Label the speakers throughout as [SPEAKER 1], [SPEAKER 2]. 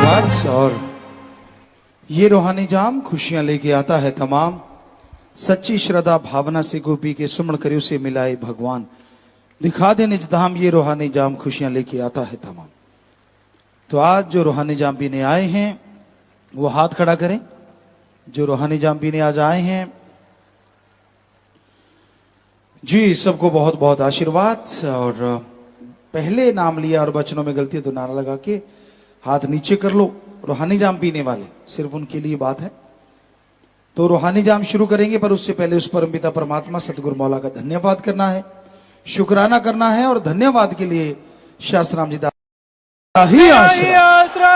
[SPEAKER 1] आशीर्वाद। और ये रूहानी जाम खुशियां लेके आता है तमाम, सच्ची श्रद्धा भावना से गोपी के सुमण करे उसे मिलाए भगवान, दिखा दे निज धाम। ये रूहानी जाम खुशियां लेके आता है तमाम। तो आज जो रूहानी जाम पीने आए हैं वो हाथ खड़ा करें। जो रूहानी जाम पीने आज आए हैं जी, सबको बहुत बहुत आशीर्वाद। और पहले नाम लिया और बचनों में गलती है तो नारा लगा के हाथ नीचे कर लो। रूहानी जाम पीने वाले सिर्फ उनके लिए बात है। तो रूहानी जाम शुरू करेंगे, पर उससे पहले उस परमपिता परमात्मा सतगुरु मौला का धन्यवाद करना है, शुक्राना करना है। और धन्यवाद के लिए शास्त्राम जी ही आसरा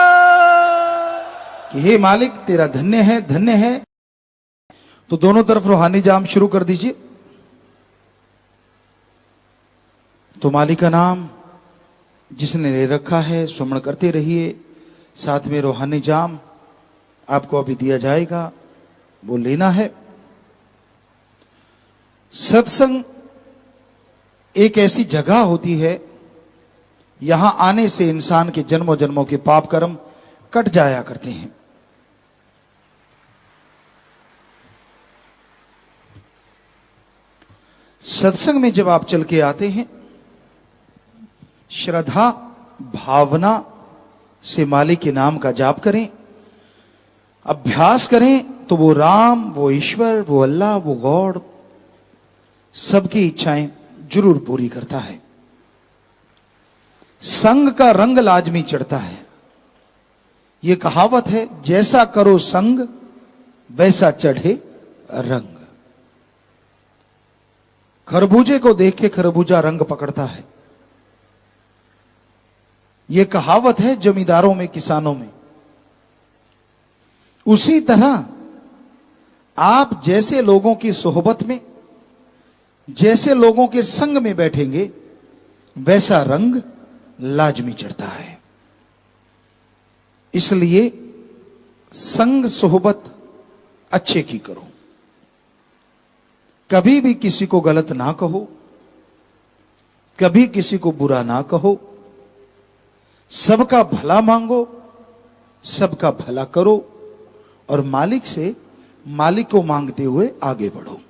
[SPEAKER 1] कि हे मालिक तेरा धन्य है, धन्य है। तो दोनों तरफ रूहानी जाम शुरू कर दीजिए। तो मालिक का नाम जिसने ले रखा है सुमरण करते रहिए। साथ में रूहानी जाम आपको अभी दिया जाएगा, वो लेना है। सत्संग एक ऐसी जगह होती है, यहां आने से इंसान के जन्मों जन्मों के पाप कर्म कट जाया करते हैं। सत्संग में जब आप चल के आते हैं, श्रद्धा भावना से मालिक के नाम का जाप करें, अभ्यास करें, तो वो राम, वो ईश्वर, वो अल्लाह, वो गॉड सबकी इच्छाएं जरूर पूरी करता है। संग का रंग लाजमी चढ़ता है। यह कहावत है, जैसा करो संग वैसा चढ़े रंग। खरबूजे को देख के खरबूजा रंग पकड़ता है। यह कहावत है जमींदारों में, किसानों में। उसी तरह आप जैसे लोगों की सोहबत में, जैसे लोगों के संग में बैठेंगे, वैसा रंग लाजमी चढ़ता है। इसलिए संग सोहबत अच्छे की करो। कभी भी किसी को गलत ना कहो, कभी किसी को बुरा ना कहो। सबका भला मांगो, सबका भला करो, और मालिक से मालिक को मांगते हुए आगे बढ़ो।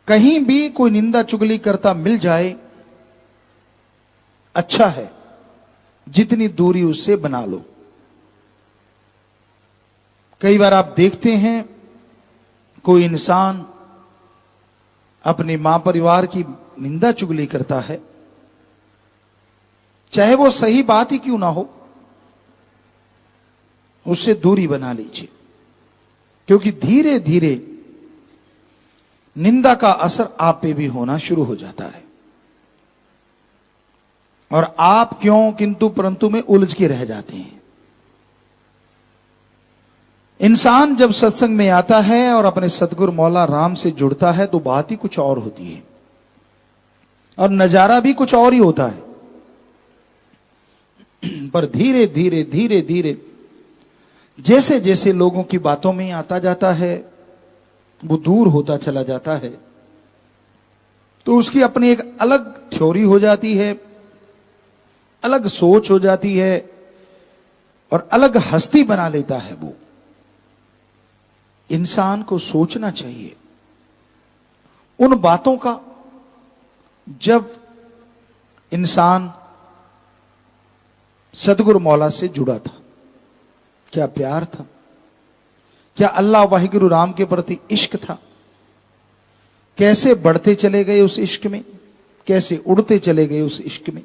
[SPEAKER 1] कहीं भी कोई निंदा चुगली करता मिल जाए, अच्छा है, जितनी दूरी उससे बना लो। कई बार आप देखते हैं कोई इंसान अपने मां परिवार की निंदा चुगली करता है, चाहे वो सही बात ही क्यों ना हो, उससे दूरी बना लीजिए। क्योंकि धीरे धीरे निंदा का असर आप पे भी होना शुरू हो जाता है, और आप क्यों किंतु परंतु में उलझ के रह जाते हैं। इंसान जब सत्संग में आता है और अपने सतगुरु मौला राम से जुड़ता है, तो बात ही कुछ और होती है, और नजारा भी कुछ और ही होता है। पर धीरे धीरे धीरे धीरे जैसे जैसे लोगों की बातों में आता जाता है, वो दूर होता चला जाता है। तो उसकी अपनी एक अलग थ्योरी हो जाती है, अलग सोच हो जाती है, और अलग हस्ती बना लेता है वो। इंसान को सोचना चाहिए उन बातों का, जब इंसान सतगुरु मौला से जुड़ा था, क्या प्यार था, क्या अल्लाह वाहिगुरु राम के प्रति इश्क था, कैसे बढ़ते चले गए उस इश्क में, कैसे उड़ते चले गए उस इश्क में,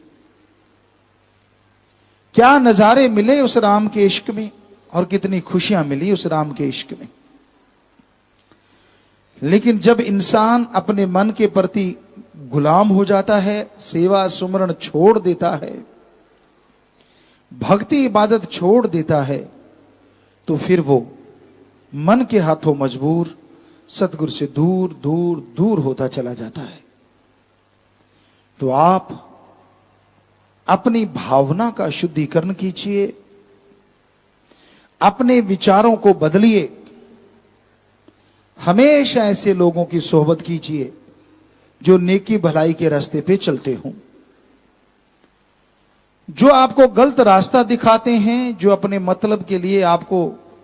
[SPEAKER 1] क्या नजारे मिले उस राम के इश्क में, और कितनी खुशियां मिली उस राम के इश्क में। लेकिन जब इंसान अपने मन के प्रति गुलाम हो जाता है, सेवा सुमरण छोड़ देता है, भक्ति इबादत छोड़ देता है, तो फिर वो मन के हाथों मजबूर सतगुरु से दूर दूर दूर होता चला जाता है। तो आप अपनी भावना का शुद्धिकरण कीजिए, अपने विचारों को बदलिए। हमेशा ऐसे लोगों की सोहबत कीजिए जो नेकी भलाई के रास्ते पे चलते हों, जो आपको गलत रास्ता दिखाते हैं, जो अपने मतलब के लिए आपको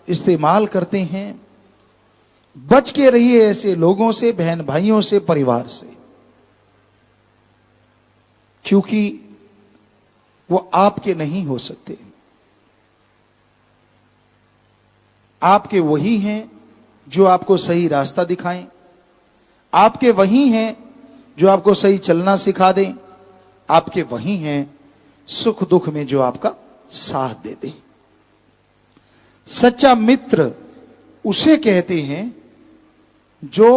[SPEAKER 1] इस्तेमाल करते हैं, बच के रहिए ऐसे लोगों से, बहन भाइयों से, परिवार से, क्योंकि वो आपके नहीं हो सकते। आपके वही हैं जो आपको सही रास्ता दिखाएं, आपके वही हैं जो आपको सही चलना सिखा दें, आपके वही हैं सुख दुख में जो आपका साथ दे दे। सच्चा मित्र उसे कहते हैं जो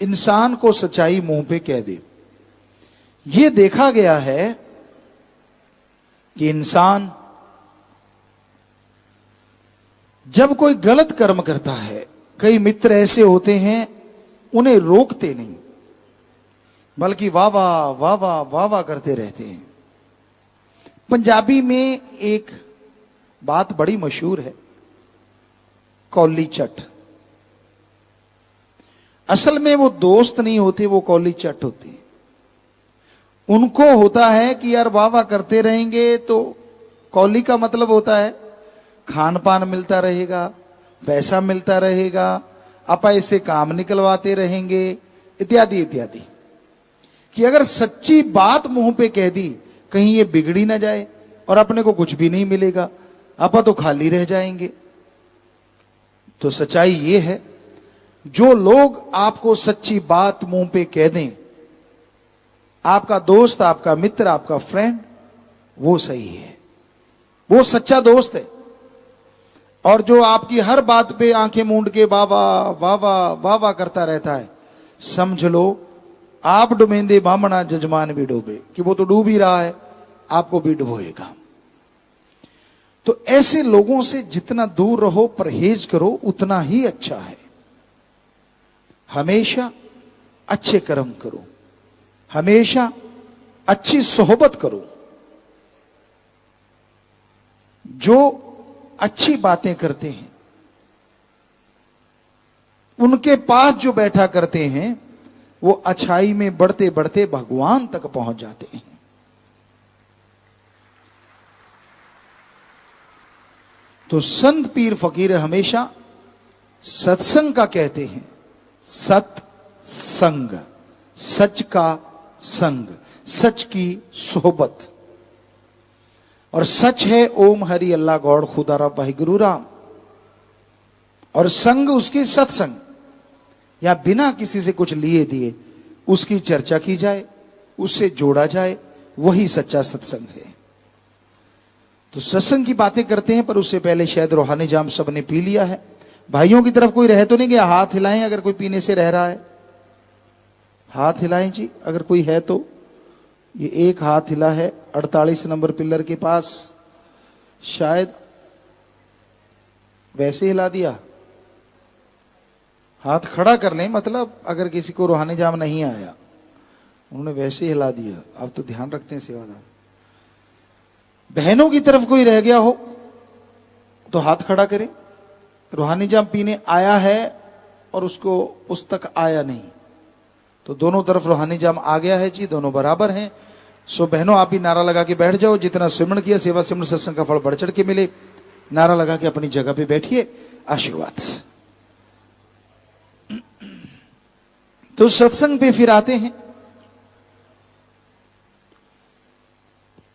[SPEAKER 1] इंसान को सच्चाई मुंह पे कह दे। यह देखा गया है कि इंसान जब कोई गलत कर्म करता है, कई मित्र ऐसे होते हैं उन्हें रोकते नहीं, बल्कि वाह वाह वाह वाह वाह वाह करते रहते हैं। पंजाबी में एक बात बड़ी मशहूर है, कौली चट। असल में वो दोस्त नहीं होते, वो कौली चट होते। उनको होता है कि यार वाह वाह करते रहेंगे तो कौली का मतलब होता है खान पान मिलता रहेगा, पैसा मिलता रहेगा, अपा इससे काम निकलवाते रहेंगे, इत्यादि इत्यादि। कि अगर सच्ची बात मुंह पे कह दी, कहीं ये बिगड़ी ना जाए और अपने को कुछ भी नहीं मिलेगा, अपा तो खाली रह जाएंगे। तो सच्चाई ये है, जो लोग आपको सच्ची बात मुंह पे कह दें, आपका दोस्त, आपका मित्र, आपका फ्रेंड, वो सही है, वो सच्चा दोस्त है। और जो आपकी हर बात पे आंखें मूंद के वावा वावा वावा करता रहता है, समझ लो आप डुबेंदे बामणा जजमान भी डूबे, कि वो तो डूब ही रहा है, आपको भी डुबोएगा। तो ऐसे लोगों से जितना दूर रहो, परहेज करो, उतना ही अच्छा है। हमेशा अच्छे कर्म करो, हमेशा अच्छी सोहबत करो। जो अच्छी बातें करते हैं, उनके पास जो बैठा करते हैं, वो अच्छाई में बढ़ते बढ़ते भगवान तक पहुंच जाते हैं। तो संत पीर फकीर हमेशा सत्संग का कहते हैं, सत्संग, सच का संग, सच की सोहबत। और सच है ओम हरि अल्लाह गौड़ खुदा रब वाहिगुरु राम, और संग उसकी सत्संग, या बिना किसी से कुछ लिए दिए उसकी चर्चा की जाए, उससे जोड़ा जाए, वही सच्चा सत्संग है। तो सत्संग की बातें करते हैं, पर उससे पहले शायद रूहानी जाम सबने पी लिया है। भाइयों की तरफ कोई रह तो नहीं गया? हाथ हिलाएं अगर कोई पीने से रह रहा है, हाथ हिलाएं जी अगर कोई है तो। ये एक हाथ हिला है 48 नंबर पिलर के पास, शायद वैसे हिला दिया। हाथ खड़ा कर लें, मतलब अगर किसी को रूहानी जाम नहीं आया, उन्होंने वैसे हिला दिया। अब तो ध्यान रखते हैं सेवादार। बहनों की तरफ कोई रह गया हो तो हाथ खड़ा करें। रूहानी जाम पीने आया है और उसको उस तक आया नहीं, तो दोनों तरफ रूहानी जाम आ गया है जी, दोनों बराबर हैं। सो बहनों आप भी नारा लगा के बैठ जाओ। जितना सिमरन किया, सेवा सिमरन सत्संग का फल बढ़ चढ़ के मिले। नारा लगा के अपनी जगह पे बैठिए, आशीर्वाद। तो सत्संग पे फिर आते हैं।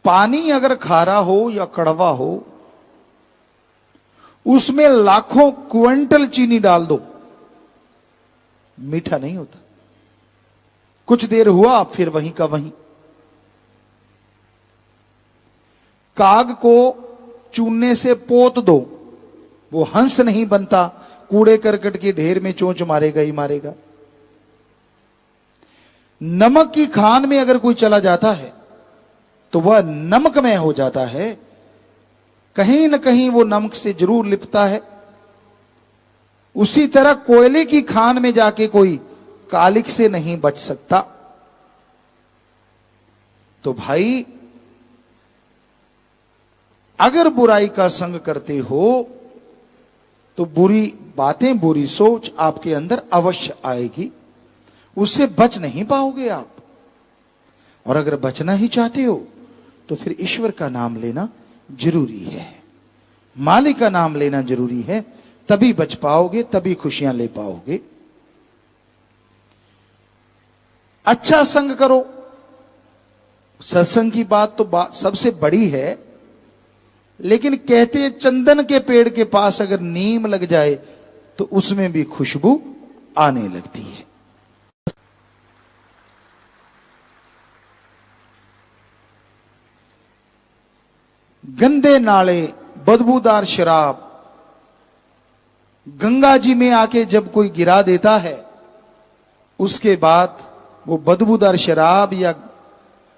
[SPEAKER 1] पानी अगर खारा हो या कड़वा हो, उसमें लाखों क्विंटल चीनी डाल दो, मीठा नहीं होता। कुछ देर हुआ फिर वहीं का वहीं। काग को चूने से पोत दो, वो हंस नहीं बनता, कूड़े करकट के ढेर में चोंच मारेगा ही मारेगा। नमक की खान में अगर कोई चला जाता है तो वह नमकमय हो जाता है, कहीं न कहीं वो नमक से जरूर लिपटा है। उसी तरह कोयले की खान में जाके कोई कालिक से नहीं बच सकता। तो भाई अगर बुराई का संग करते हो तो बुरी बातें, बुरी सोच आपके अंदर अवश्य आएगी, उससे बच नहीं पाओगे आप। और अगर बचना ही चाहते हो तो फिर ईश्वर का नाम लेना जरूरी है, मालिक का नाम लेना जरूरी है, तभी बच पाओगे, तभी खुशियां ले पाओगे। अच्छा संग करो। सत्संग की बात तो सबसे बड़ी है, लेकिन कहते हैं चंदन के पेड़ के पास अगर नीम लग जाए तो उसमें भी खुशबू आने लगती है। गंदे नाले, बदबूदार शराब गंगा जी में आके जब कोई गिरा देता है, उसके बाद वो बदबूदार शराब या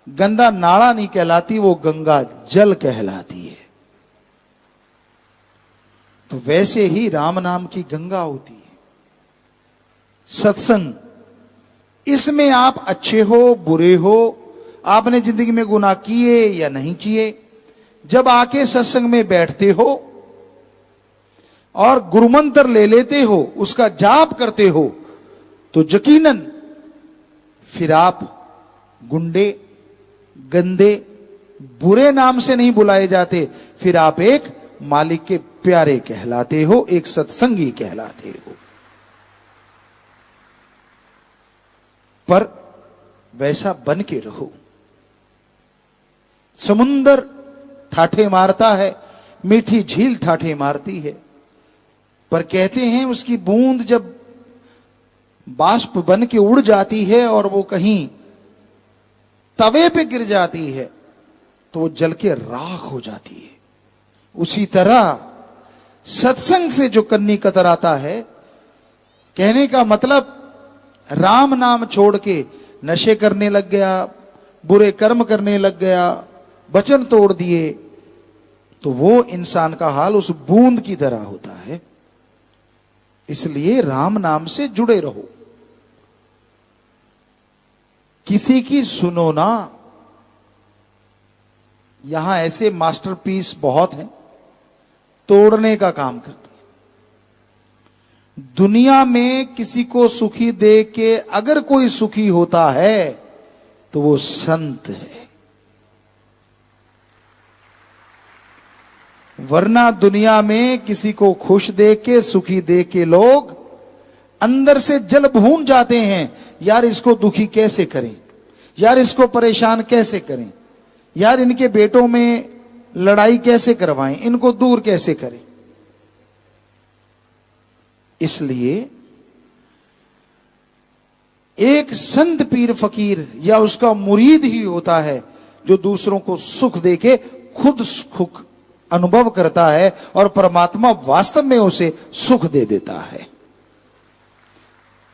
[SPEAKER 1] गंदा नाला नहीं कहलाती, वो गंगा जल कहलाती है। तो वैसे ही राम नाम की गंगा होती है सत्संग। इसमें आप अच्छे हो बुरे हो, आपने जिंदगी में गुनाह किए या नहीं किए, जब आके सत्संग में बैठते हो और गुरुमंत्र ले लेते हो, उसका जाप करते हो, तो यकीनन फिर आप गुंडे, गंदे, बुरे नाम से नहीं बुलाए जाते, फिर आप एक मालिक के प्यारे कहलाते हो, एक सत्संगी कहलाते हो। पर वैसा बन के रहो। समुंदर ठाठे मारता है, मीठी झील ठाठे मारती है, पर कहते हैं उसकी बूंद जब बाष्प बन के उड़ जाती है और वो कहीं तवे पे गिर जाती है तो वो जल के राख हो जाती है। उसी तरह सत्संग से जो कन्नी कतराता है, कहने का मतलब राम नाम छोड़ के नशे करने लग गया, बुरे कर्म करने लग गया, वचन तोड़ दिए, तो वो इंसान का हाल उस बूंद की तरह होता है। इसलिए राम नाम से जुड़े रहो। किसी की सुनो ना। यहां ऐसे मास्टरपीस बहुत हैं, तोड़ने का काम करते हैं। दुनिया में किसी को सुखी देख के अगर कोई सुखी होता है तो वो संत है, वरना दुनिया में किसी को खुश देख के, सुखी देख के लोग अंदर से जल भून जाते हैं। यार इसको दुखी कैसे करें, यार इसको परेशान कैसे करें, यार इनके बेटों में लड़ाई कैसे करवाएं, इनको दूर कैसे करें। इसलिए एक संत पीर फकीर या उसका मुरीद ही होता है जो दूसरों को सुख देके खुद सुख अनुभव करता है और परमात्मा वास्तव में उसे सुख दे देता है।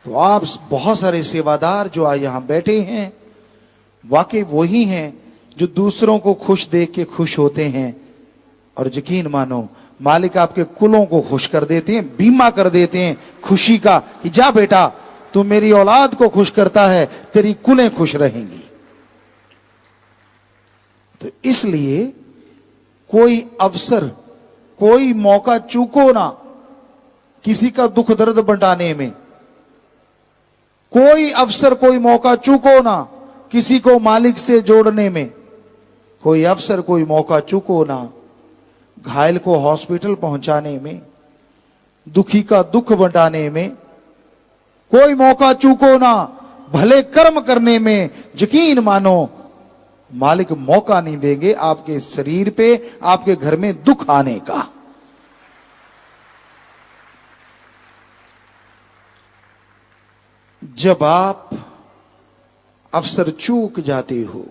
[SPEAKER 1] तो आप बहुत सारे सेवादार जो आज यहां बैठे हैं, वाकई वही हैं जो दूसरों को खुश देख के खुश होते हैं। और यकीन मानो मालिक आपके कुलों को खुश कर देते हैं, बीमा कर देते हैं खुशी का कि जा बेटा तू मेरी औलाद को खुश करता है, तेरी कुलें खुश रहेंगी। तो इसलिए कोई अवसर, कोई मौका चूको ना किसी का दुख दर्द बंटाने में। कोई अवसर, कोई मौका चूको ना किसी को मालिक से जोड़ने में। कोई अवसर, कोई मौका चूको ना घायल को हॉस्पिटल पहुंचाने में, दुखी का दुख बंटाने में। कोई मौका चूको ना भले कर्म करने में। यकीन मानो मालिक मौका नहीं देंगे आपके शरीर पे, आपके घर में दुख आने का। जब आप अवसर चूक जाते हो,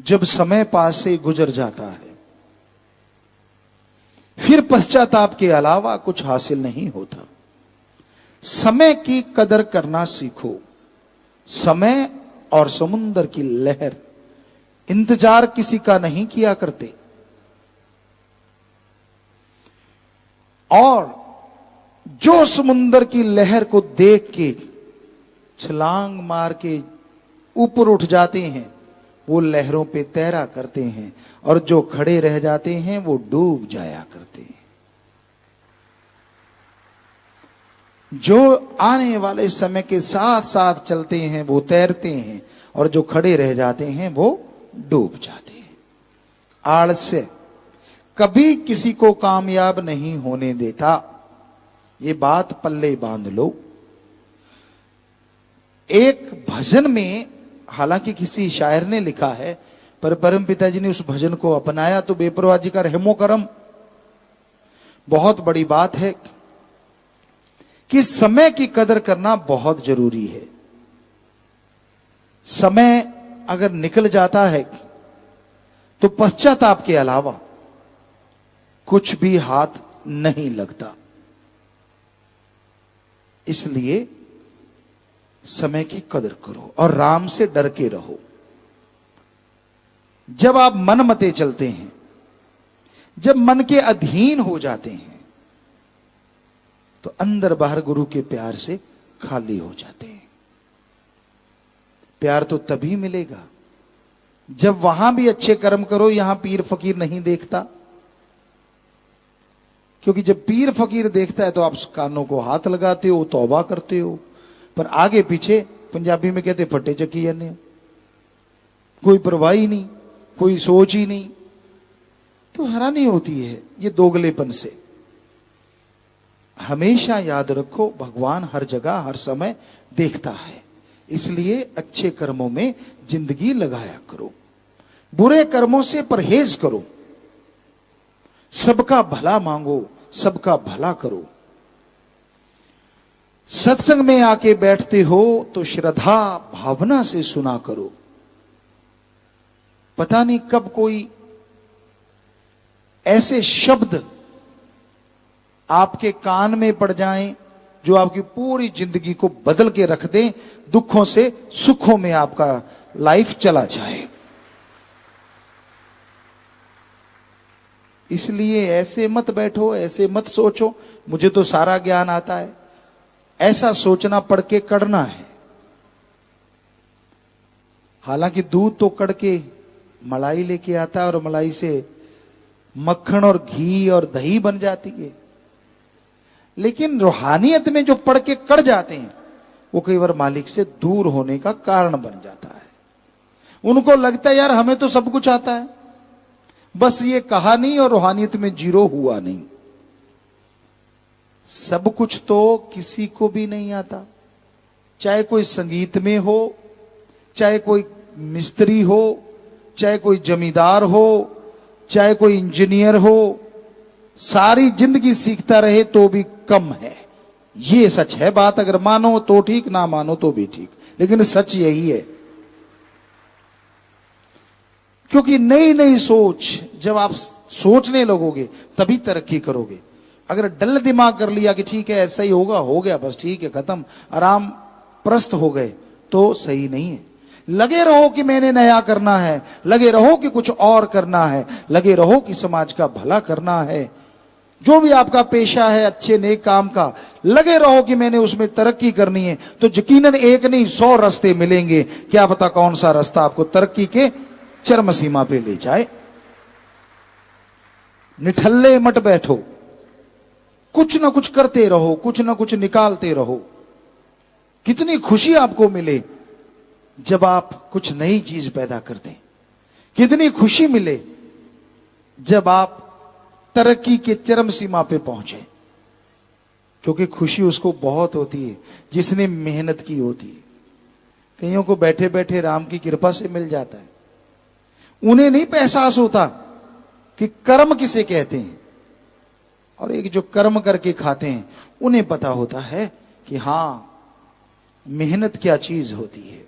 [SPEAKER 1] जब समय पास से गुजर जाता है, फिर पश्चाताप के अलावा कुछ हासिल नहीं होता। समय की कदर करना सीखो। समय और समुंदर की लहर इंतजार किसी का नहीं किया करते। और जो समुंदर की लहर को देख के छलांग मार के ऊपर उठ जाते हैं, वो लहरों पे तैरा करते हैं, और जो खड़े रह जाते हैं वो डूब जाया करते हैं। जो आने वाले समय के साथ साथ चलते हैं वो तैरते हैं, और जो खड़े रह जाते हैं वो डूब जाते हैं। आलस्य कभी किसी को कामयाब नहीं होने देता, ये बात पल्ले बांध लो। एक भजन में, हालांकि किसी शायर ने लिखा है, पर परम पिताजी ने उस भजन को अपनाया तो बेपरवाह जी का रहमो करम। बहुत बड़ी बात है कि समय की कदर करना बहुत जरूरी है। समय अगर निकल जाता है तो पश्चाताप के अलावा कुछ भी हाथ नहीं लगता। इसलिए समय की कदर करो और राम से डर के रहो। जब आप मनमते चलते हैं, जब मन के अधीन हो जाते हैं, तो अंदर बाहर गुरु के प्यार से खाली हो जाते हैं। प्यार तो तभी मिलेगा जब वहां भी अच्छे कर्म करो, यहां पीर फकीर नहीं देखता। क्योंकि जब पीर फकीर देखता है तो आप कानों को हाथ लगाते हो, तौबा करते हो, पर आगे पीछे पंजाबी में कहते फटे चकी जाने, कोई परवाह ही नहीं, कोई सोच ही नहीं। तो हैरानी होती है ये दोगलेपन से। हमेशा याद रखो, भगवान हर जगह हर समय देखता है। इसलिए अच्छे कर्मों में जिंदगी लगाया करो, बुरे कर्मों से परहेज करो, सबका भला मांगो, सबका भला करो। सत्संग में आके बैठते हो तो श्रद्धा भावना से सुना करो। पता नहीं कब कोई ऐसे शब्द आपके कान में पड़ जाएं जो आपकी पूरी जिंदगी को बदल के रख दें, दुखों से सुखों में आपका लाइफ चला जाए। इसलिए ऐसे मत बैठो, ऐसे मत सोचो मुझे तो सारा ज्ञान आता है। ऐसा सोचना पढ़ के कड़ना है। हालांकि दूध तो कड़ के मलाई लेके आता है और मलाई से मक्खन और घी और दही बन जाती है, लेकिन रूहानियत में जो पढ़ के कड़ जाते हैं वो कई बार मालिक से दूर होने का कारण बन जाता है। उनको लगता है यार हमें तो सब कुछ आता है, बस ये कहा नहीं और रूहानियत में जीरो हुआ नहीं। सब कुछ तो किसी को भी नहीं आता, चाहे कोई संगीत में हो, चाहे कोई मिस्त्री हो, चाहे कोई जमींदार हो, चाहे कोई इंजीनियर हो। सारी जिंदगी सीखता रहे तो भी कम है, ये सच है। बात अगर मानो तो ठीक, ना मानो तो भी ठीक, लेकिन सच यही है। क्योंकि नई नई सोच जब आप सोचने लगोगे तभी तरक्की करोगे। अगर डल दिमाग कर लिया कि ठीक है ऐसा ही होगा, हो गया बस ठीक है खत्म, आराम प्रस्त हो गए, तो सही नहीं है। लगे रहो कि मैंने नया करना है, लगे रहो कि कुछ और करना है, लगे रहो कि समाज का भला करना है। जो भी आपका पेशा है अच्छे नेक काम का, लगे रहो कि मैंने उसमें तरक्की करनी है, तो यकीनन एक नहीं 100 रास्ते मिलेंगे। क्या पता कौन सा रास्ता आपको तरक्की के चरम सीमा पे ले जाए। निठल्ले मत बैठो, कुछ ना कुछ करते रहो, कुछ ना कुछ निकालते रहो। कितनी खुशी आपको मिले जब आप कुछ नई चीज पैदा करते हैं, कितनी खुशी मिले जब आप तरक्की के चरम सीमा पे पहुंचे। क्योंकि खुशी उसको बहुत होती है जिसने मेहनत की होती है। कईयों को बैठे बैठे राम की कृपा से मिल जाता है, उन्हें नहीं एहसास होता कि कर्म किसे कहते हैं। और एक जो कर्म करके खाते हैं उन्हें पता होता है कि हां मेहनत क्या चीज होती है।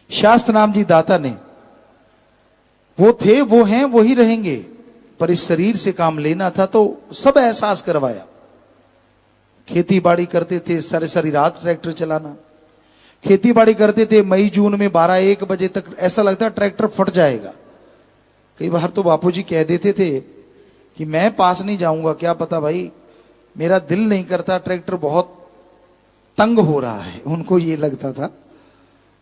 [SPEAKER 1] शास्त्र नाम जी दाता ने, वो थे वो हैं वही रहेंगे, पर इस शरीर से काम लेना था तो सब एहसास करवाया। खेती बाड़ी करते थे, सारी सारी रात ट्रैक्टर चलाना, खेती बाड़ी करते थे मई जून में 12-1 बजे तक, ऐसा लगता ट्रैक्टर फट जाएगा। कई बार तो बापूजी कह देते थे कि मैं पास नहीं जाऊंगा, क्या पता भाई मेरा दिल नहीं करता, ट्रैक्टर बहुत तंग हो रहा है। उनको ये लगता था,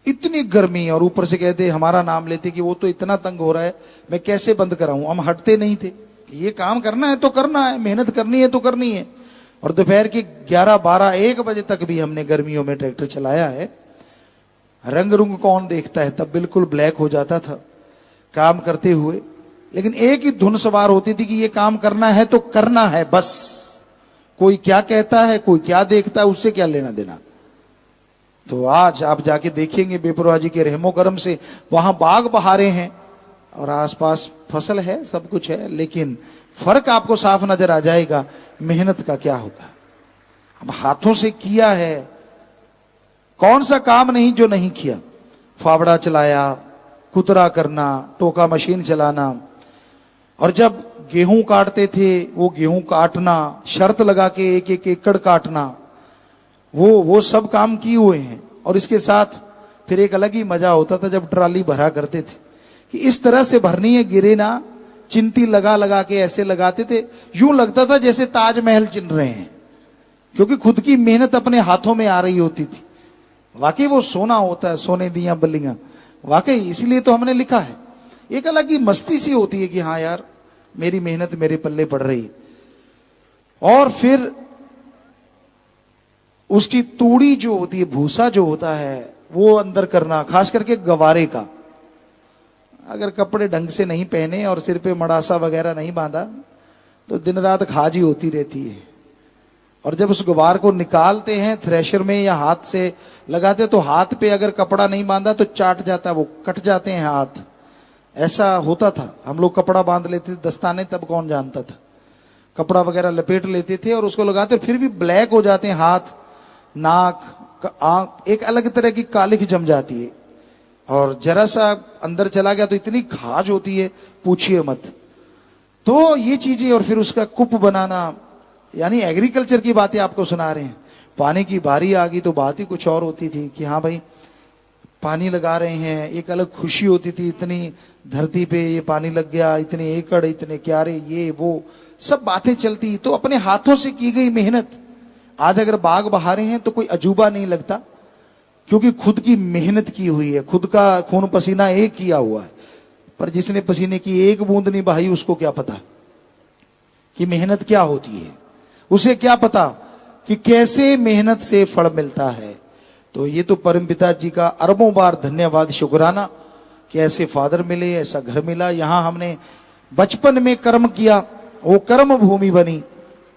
[SPEAKER 1] इतनी गर्मी, और ऊपर से कहते हमारा नाम लेते कि वो तो इतना तंग हो रहा है मैं कैसे बंद कराऊं। हम हटते नहीं थे कि ये काम करना है तो करना है, मेहनत करनी है तो करनी है। और दोपहर के 11, 12, 1 बजे तक भी हमने गर्मियों में ट्रैक्टर चलाया है। रंग रुंग कौन देखता है, तब बिल्कुल ब्लैक हो जाता था काम करते हुए। लेकिन एक ही धुन सवार होती थी कि ये काम करना है तो करना है बस, कोई क्या कहता है कोई क्या देखता है उससे क्या लेना देना। तो आज आप जाके देखेंगे बेपरवाह जी के रहमो करम से वहां बाग बहारे हैं और आसपास फसल है, सब कुछ है, लेकिन फर्क आपको साफ नजर आ जाएगा मेहनत का क्या होता है। अब हाथों से किया है, कौन सा काम नहीं जो नहीं किया। फावड़ा चलाया, कुतरा करना, टोका मशीन चलाना, और जब गेहूं काटते थे वो गेहूं काटना, शर्त लगा के एक एक एकड़ काटना, वो सब काम किए हुए हैं। और इसके साथ फिर एक अलग ही मजा होता था जब ट्राली भरा करते थे कि इस तरह से भरनी है, गिरे ना, चिंती लगा लगा के ऐसे लगाते थे, यूं लगता था जैसे ताजमहल चिन रहे हैं, क्योंकि खुद की मेहनत अपने हाथों में आ रही होती थी। वाकई वो सोना होता है, सोने दिया बल्लियां, वाकई इसीलिए तो हमने लिखा है। एक अलग ही मस्ती सी होती है कि हाँ यार मेरी मेहनत मेरे पल्ले पड़ रही। और फिर उसकी तूड़ी जो होती है, भूसा जो होता है वो अंदर करना, खास करके गवारे का। अगर कपड़े ढंग से नहीं पहने और सिर पे मड़ासा वगैरह नहीं बांधा तो दिन रात खाजी होती रहती है। और जब उस गुबार को निकालते हैं थ्रेशर में या हाथ से लगाते तो हाथ पे अगर कपड़ा नहीं बांधा तो चाट जाता, वो कट जाते हैं हाथ। ऐसा होता था। हम लोग कपड़ा बांध लेते थे, दस्ताने तब कौन जानता था, कपड़ा वगैरह लपेट लेते थे और उसको लगाते, फिर भी ब्लैक हो जाते हैं हाथ, नाक, आंख, एक अलग तरह की कालिख जम जाती है। और जरा सा अंदर चला गया तो इतनी खाज होती है पूछिए मत। तो ये चीजें, और फिर उसका कुप बनाना, यानी एग्रीकल्चर की बातें आपको सुना रहे हैं। पानी की बारी आ गई तो बात ही कुछ और होती थी कि हाँ भाई पानी लगा रहे हैं, एक अलग खुशी होती थी। इतनी धरती पे ये पानी लग गया, इतने एकड़, इतने क्यारे, ये वो सब बातें चलती। तो अपने हाथों से की गई मेहनत, आज अगर बाग बहारे हैं तो कोई अजूबा नहीं लगता, क्योंकि खुद की मेहनत की हुई है, खुद का खून पसीना एक किया हुआ है। पर जिसने पसीने की एक बूंद नहीं बहाई उसको क्या पता कि मेहनत क्या होती है, उसे क्या पता कि कैसे मेहनत से फल मिलता है। तो ये तो परमपिता जी का अरबों बार धन्यवाद, शुक्राना कि ऐसे फादर मिले, ऐसा घर मिला। यहां हमने बचपन में कर्म किया, वो कर्म भूमि बनी।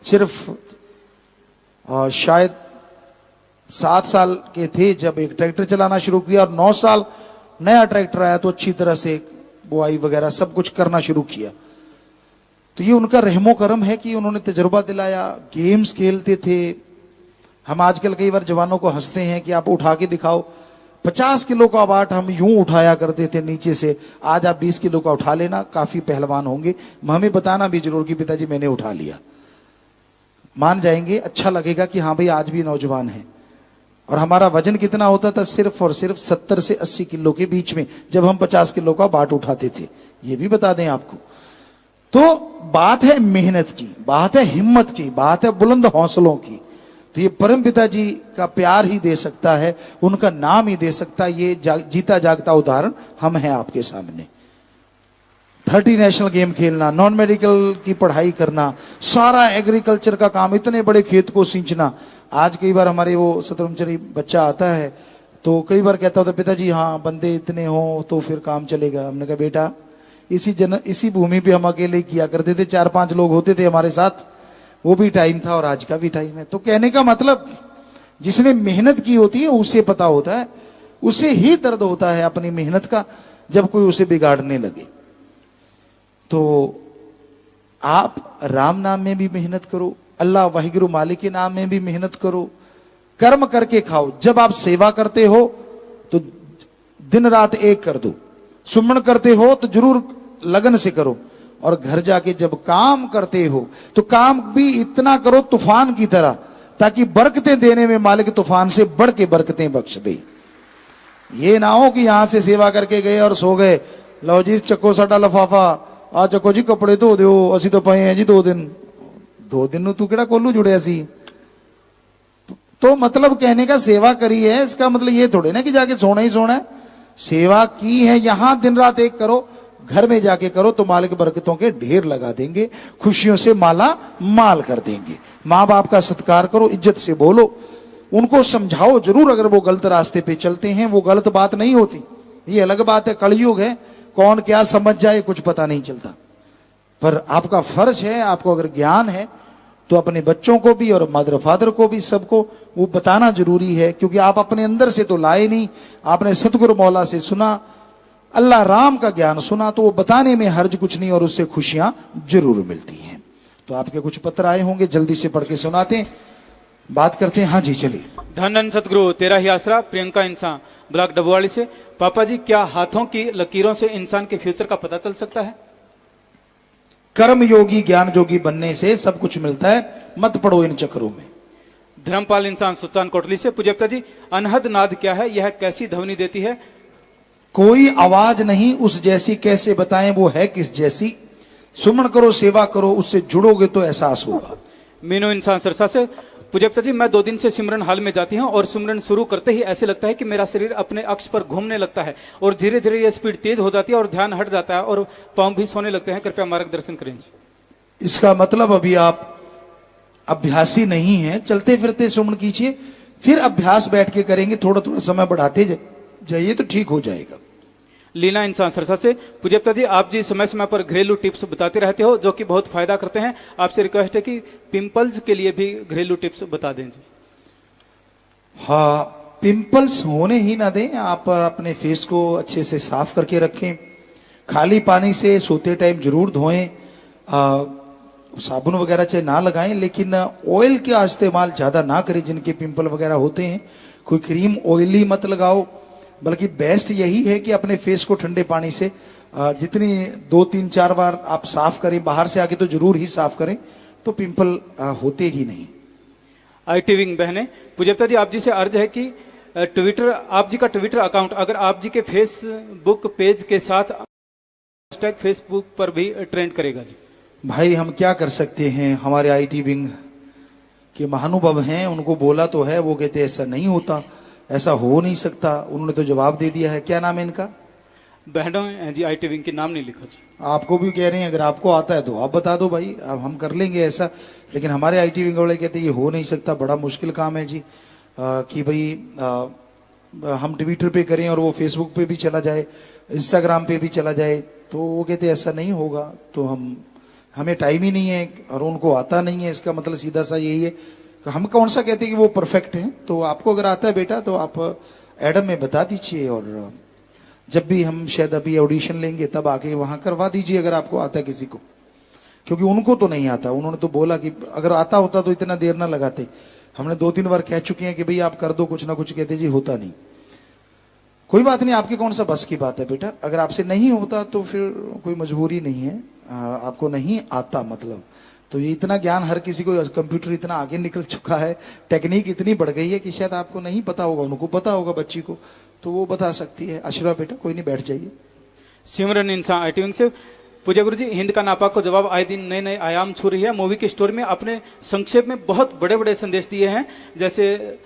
[SPEAKER 1] सिर्फ शायद 7 साल के थे जब एक ट्रैक्टर चलाना शुरू किया, और 9 साल नया ट्रैक्टर आया तो अच्छी तरह से बुआई वगैरह सब कुछ करना शुरू किया। तो ये उनका रहमो करम है कि उन्होंने तजुर्बा दिलाया। गेम्स खेलते थे हम। आजकल कई बार जवानों को हंसते हैं कि आप उठा के दिखाओ, 50 किलो का बाट हम यूं उठाया करते थे नीचे से, आज आप 20 किलो का उठा लेना, काफी पहलवान होंगे। हमें बताना भी जरूर कि पिताजी मैंने उठा लिया, मान जाएंगे, अच्छा लगेगा कि हाँ भाई आज भी नौजवान है। और हमारा वजन कितना होता था, सिर्फ और सिर्फ 70 से 80 किलो के बीच में, जब हम 50 किलो का बाट उठाते थे। ये भी बता दें आपको। तो बात है मेहनत की, बात है हिम्मत की, बात है बुलंद हौसलों की। तो ये परम पिता जी का प्यार ही दे सकता है, उनका नाम ही दे सकता है। ये जीता जागता उदाहरण हम हैं आपके सामने। 30 नेशनल गेम खेलना, नॉन मेडिकल की पढ़ाई करना, सारा एग्रीकल्चर का काम, इतने बड़े खेत को सींचना। आज कई बार हमारे वो सतरमचरी बच्चा आता है तो कई बार कहता होता पिताजी हाँ बंदे इतने हो तो फिर काम चलेगा। हमने कहा बेटा इसी भूमि पे हम अकेले किया करते थे, 4-5 लोग होते थे हमारे साथ, वो भी टाइम था और आज का भी टाइम है। तो कहने का मतलब जिसने मेहनत की होती है उसे पता होता है, उसे ही दर्द होता है अपनी मेहनत का जब कोई उसे बिगाड़ने लगे। तो आप राम नाम में भी मेहनत करो, अल्लाह वाहिगुरु मालिक के नाम में भी मेहनत करो, कर्म करके खाओ। जब आप सेवा करते हो तो दिन रात एक कर दो, सुमन करते हो तो जरूर लगन से करो, और घर जाके जब काम करते हो तो काम भी इतना करो तूफान की तरह, ताकि बरकतें देने में मालिक तूफान से बढ़ के बरकतें बख्श दे। ये ना हो कि यहां से सेवा करके गए और सो गए, लो जी चक्को साडा लफाफा, आ चक्को जी कपड़े धो दो, असी तो पए हैं जी 2 दिन। 2 दिन तू केड़ा कोलू जुड़िया सी। तो मतलब कहने का सेवा करी है, इसका मतलब ये थोड़े ना कि जाके सोना ही सोना है। सेवा की है, यहां दिन रात एक करो, घर में जाके करो तो मालिक बरकतों के ढेर लगा देंगे, खुशियों से माला माल कर देंगे। माँ बाप का सत्कार करो, इज्जत से बोलो, उनको समझाओ जरूर, अगर वो गलत रास्ते पे चलते हैं। वो गलत बात नहीं होती, ये अलग बात है, कलयुग है, कौन क्या समझ जाए कुछ पता नहीं चलता। पर आपका फर्ज है, आपको अगर ज्ञान है तो अपने बच्चों को भी और मदर फादर को भी, सबको वो बताना जरूरी है, क्योंकि आप अपने अंदर से तो लाए नहीं। आपने सतगुरु मौला से सुना, अल्लाह राम का ज्ञान सुना, तो वो बताने में हर्ज कुछ नहीं और उससे खुशियां जरूर मिलती हैं। तो आपके कुछ पत्र आए होंगे, जल्दी से पढ़ के सुनाते हैं, बात करते हैं। हाँ जी चलिए।
[SPEAKER 2] धन धन सतगुरु तेरा ही आसरा, प्रियंका इंसान ब्लॉक डबवाड़ी से। पापा जी, क्या हाथों की लकीरों से इंसान के फ्यूचर का पता चल सकता है?
[SPEAKER 1] कर्म योगी ज्ञान जोगी बनने से सब कुछ मिलता है, मत पड़ो इन चक्रों में।
[SPEAKER 2] धर्मपाल इंसान सुचान कोटली से। पूज्यता जी, अनहद नाद क्या है, यह कैसी ध्वनि देती है?
[SPEAKER 1] कोई आवाज नहीं उस जैसी, कैसे बताएं वो है किस जैसी। सुमन करो, सेवा करो, उससे जुड़ोगे तो एहसास होगा।
[SPEAKER 2] मीनू इंसान सरसा से। पूज्यता जी, मैं 2 दिन से सिमरन हाल में जाती हूँ और सिमरन शुरू करते ही ऐसे लगता है कि मेरा शरीर अपने अक्ष पर घूमने लगता है और धीरे धीरे यह स्पीड तेज हो जाती है और ध्यान हट जाता है और पांव भी सोने लगते हैं। कृपया मार्गदर्शन करें जी।
[SPEAKER 1] इसका मतलब अभी आप अभ्यासी नहीं है, चलते फिरते सुमन कीजिए, फिर अभ्यास बैठ के करेंगे, थोड़ा थोड़ा समय बढ़ाते जाइए तो ठीक हो जाएगा।
[SPEAKER 2] लीना इंसान सरसा से। पूज्यता जी, आप जी समय समय पर घरेलू टिप्स बताते रहते हो जो कि बहुत फायदा करते हैं। आपसे रिक्वेस्ट है कि पिंपल्स के लिए भी घरेलू टिप्स बता दें जी।
[SPEAKER 1] हाँ, पिंपल्स होने ही ना दें। आप अपने फेस को अच्छे से साफ करके रखें, खाली पानी से सोते टाइम जरूर धोएं, साबुन वगैरह चाहे ना लगाएं, लेकिन ऑयल का इस्तेमाल ज्यादा ना करें। जिनके पिंपल वगैरह होते हैं, कोई क्रीम ऑयली मत लगाओ, बल्कि बेस्ट यही है कि अपने फेस को ठंडे पानी से जितनी 2-3-4 बार आप साफ करें, बाहर से आके तो जरूर ही साफ करें, तो पिंपल होते ही नहीं।
[SPEAKER 2] IT विंग बहने। पूज्यता जी, आप जी से अर्ज है कि ट्विटर, आप जी का ट्विटर अकाउंट अगर आप जी के फेसबुक पेज के साथ हैशटैग फेसबुक पर भी ट्रेंड करेगा जी।
[SPEAKER 1] भाई हम क्या कर सकते हैं, हमारे IT विंग के महानुभव हैं, उनको बोला तो है, वो कहते ऐसा नहीं होता, ऐसा हो नहीं सकता। उन्होंने तो जवाब दे दिया है। क्या नाम है इनका?
[SPEAKER 2] बहनों हैं जी, IT विंग के नाम नहीं लिखा जी।
[SPEAKER 1] आपको भी कह रहे हैं, अगर आपको आता है तो आप बता दो भाई, अब हम कर लेंगे ऐसा। लेकिन हमारे IT विंग वाले कहते हैं ये हो नहीं सकता, बड़ा मुश्किल काम है जी, कि भाई हम ट्विटर पे करें और वो फेसबुक पे भी चला जाए, इंस्टाग्राम पे भी चला जाए, तो वो कहते ऐसा नहीं होगा। तो हमें टाइम ही नहीं है और उनको आता नहीं है। इसका मतलब सीधा सा यही है कि हम कौन सा कहते हैं कि वो परफेक्ट हैं। तो आपको अगर आता है बेटा तो आप एडम में बता दीजिए, और जब भी हम शायद अभी ऑडिशन लेंगे तब आके वहां करवा दीजिए, अगर आपको आता है किसी को, क्योंकि उनको तो नहीं आता। उन्होंने तो बोला कि अगर आता होता तो इतना देर ना लगाते। हमने 2-3 बार कह चुके हैं कि भाई आप कर दो कुछ ना कुछ, कहते जी होता नहीं। कोई बात नहीं, आपके कौन सा बस की बात है बेटा, अगर आपसे नहीं होता तो फिर कोई मजबूरी नहीं है, आपको नहीं आता मतलब। तो ये इतना ज्ञान हर किसी को, कंप्यूटर इतना आगे निकल चुका है, टेक्निक इतनी बढ़ गई है कि शायद आपको नहीं पता होगा, उनको पता होगा बच्ची को, तो वो बता सकती है। अशरा बेटा कोई नहीं, बैठ जाइए।
[SPEAKER 2] सिमरन इंसान IT विंग से। पूज्य गुरु जी, हिंद का नापाक को जवाब आए दिन नए नए आयाम छू रही है। मूवी की स्टोरी में आपने संक्षेप में बहुत बड़े बड़े संदेश दिए हैं, जैसे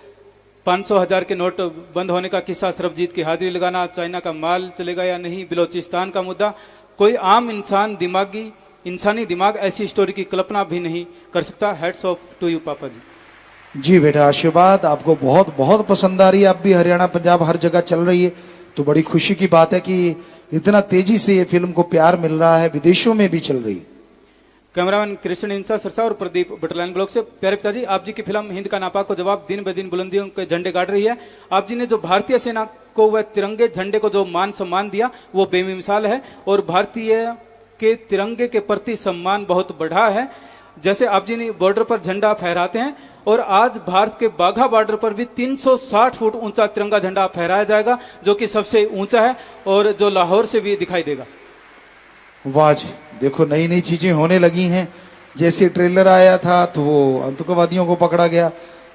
[SPEAKER 2] 500,000 के नोट बंद होने का किस्सा, सरबजीत की हाजिरी लगाना, चाइना का माल चलेगा या नहीं, बलोचिस्तान का मुद्दा। कोई आम इंसानी दिमाग ऐसी स्टोरी की कल्पना भी नहीं कर सकता। हेड्स ऑफ टू यू पापा जी।
[SPEAKER 1] जी बेटा, आशीर्वाद, आपको बहुत बहुत पसंद आ रही है। आप भी हरियाणा पंजाब हर जगह चल रही है, तो बड़ी खुशी की बात है कि इतना तेजी से ये फिल्म को प्यार मिल रहा है, विदेशों में भी चल रही है।
[SPEAKER 2] कैमरामैन कृष्ण इंसा सरसा और प्रदीप बटलाइन ब्लॉक से। प्यारे पिताजी, आप जी की फिल्म हिंद का नापाक को जवाब दिन ब दिन बुलंदियों के झंडे गाड़ रही है। आप जी ने जो भारतीय सेना को वह तिरंगे झंडे को जो मान सम्मान दिया वो बेमिसाल है, और भारतीय के तिरंगे के प्रति सम्मान बहुत बढ़ा है। जैसे आप जी ने बॉर्डर पर झंडा फहराते हैं, और आज भारत के बाघा बॉर्डर पर भी 360 फुट ऊंचा तिरंगा झंडा फहराया जाएगा, जो कि सबसे ऊंचा है और जो लाहौर से भी दिखाई देगा।
[SPEAKER 1] वाह जी, देखो नई नई चीजें होने लगी हैं। जैसे ट्रेलर आया था तो वो आतंकवादियों को पकड़ा गया,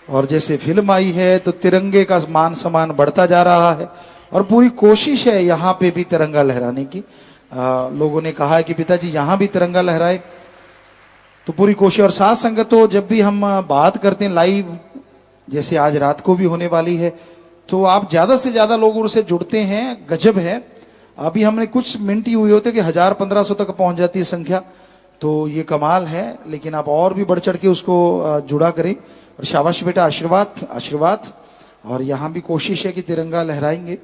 [SPEAKER 1] और जैसे फिल्म आई है तो तिरंगे का मान सम्मान बढ़ता जा रहा है, और पूरी कोशिश है यहाँ पे भी तिरंगा लहराने की। लोगों ने कहा है कि पिताजी यहाँ भी तिरंगा लहराए, तो पूरी कोशिश। और साथ संगत तो जब भी हम बात करते हैं लाइव, जैसे आज रात को भी होने वाली है, तो आप ज्यादा से ज्यादा लोग उनसे जुड़ते हैं, गजब है। अभी हमने कुछ मिनट ही हुए होते कि 1000-1500 तक पहुंच जाती है संख्या, तो ये कमाल है। लेकिन आप और भी बढ़ चढ़ के उसको जुड़ा करें, और शाबाश बेटा, आशीर्वाद आशीर्वाद। और यहाँ भी कोशिश है कि तिरंगा लहराएंगे।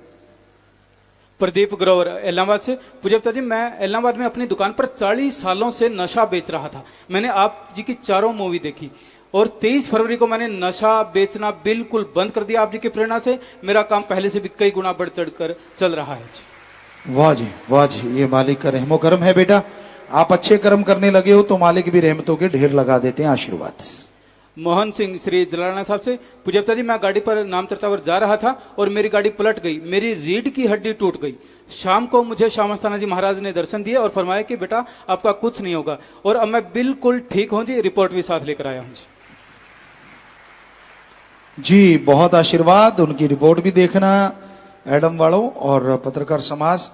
[SPEAKER 2] प्रदीप ग्रोवर इलाहाबाद से, पूज्यता जी मैं इलाहाबाद में अपनी दुकान पर 40 सालों से नशा बेच रहा था। मैंने आप जी की चारों मूवी देखी और 23 फरवरी को मैंने नशा बेचना बिल्कुल बंद कर दिया। आप जी की प्रेरणा से मेरा काम पहले से भी कई गुना बढ़ चढ़कर चल रहा है जी।
[SPEAKER 1] वाह जी वाह जी, ये मालिक का रहमो करम है बेटा। आप अच्छे कर्म करने लगे हो तो मालिक भी रहमतों के ढेर लगा देते हैं। आशीर्वाद।
[SPEAKER 2] मोहन सिंह श्री जलाना साहब से, पूज्यता जी मैं गाड़ी पर नाम चर्चा पर जा रहा था और मेरी गाड़ी पलट गई, मेरी रीढ़ की हड्डी टूट गई। शाम को मुझे श्यामस्थाना जी महाराज ने दर्शन दिए और फरमाया कि बेटा आपका कुछ नहीं होगा, और अब मैं बिल्कुल ठीक हूं जी। रिपोर्ट भी साथ लेकर आया हूं
[SPEAKER 1] जी। बहुत आशीर्वाद। उनकी रिपोर्ट भी देखना एडम वालों और पत्रकार समाज।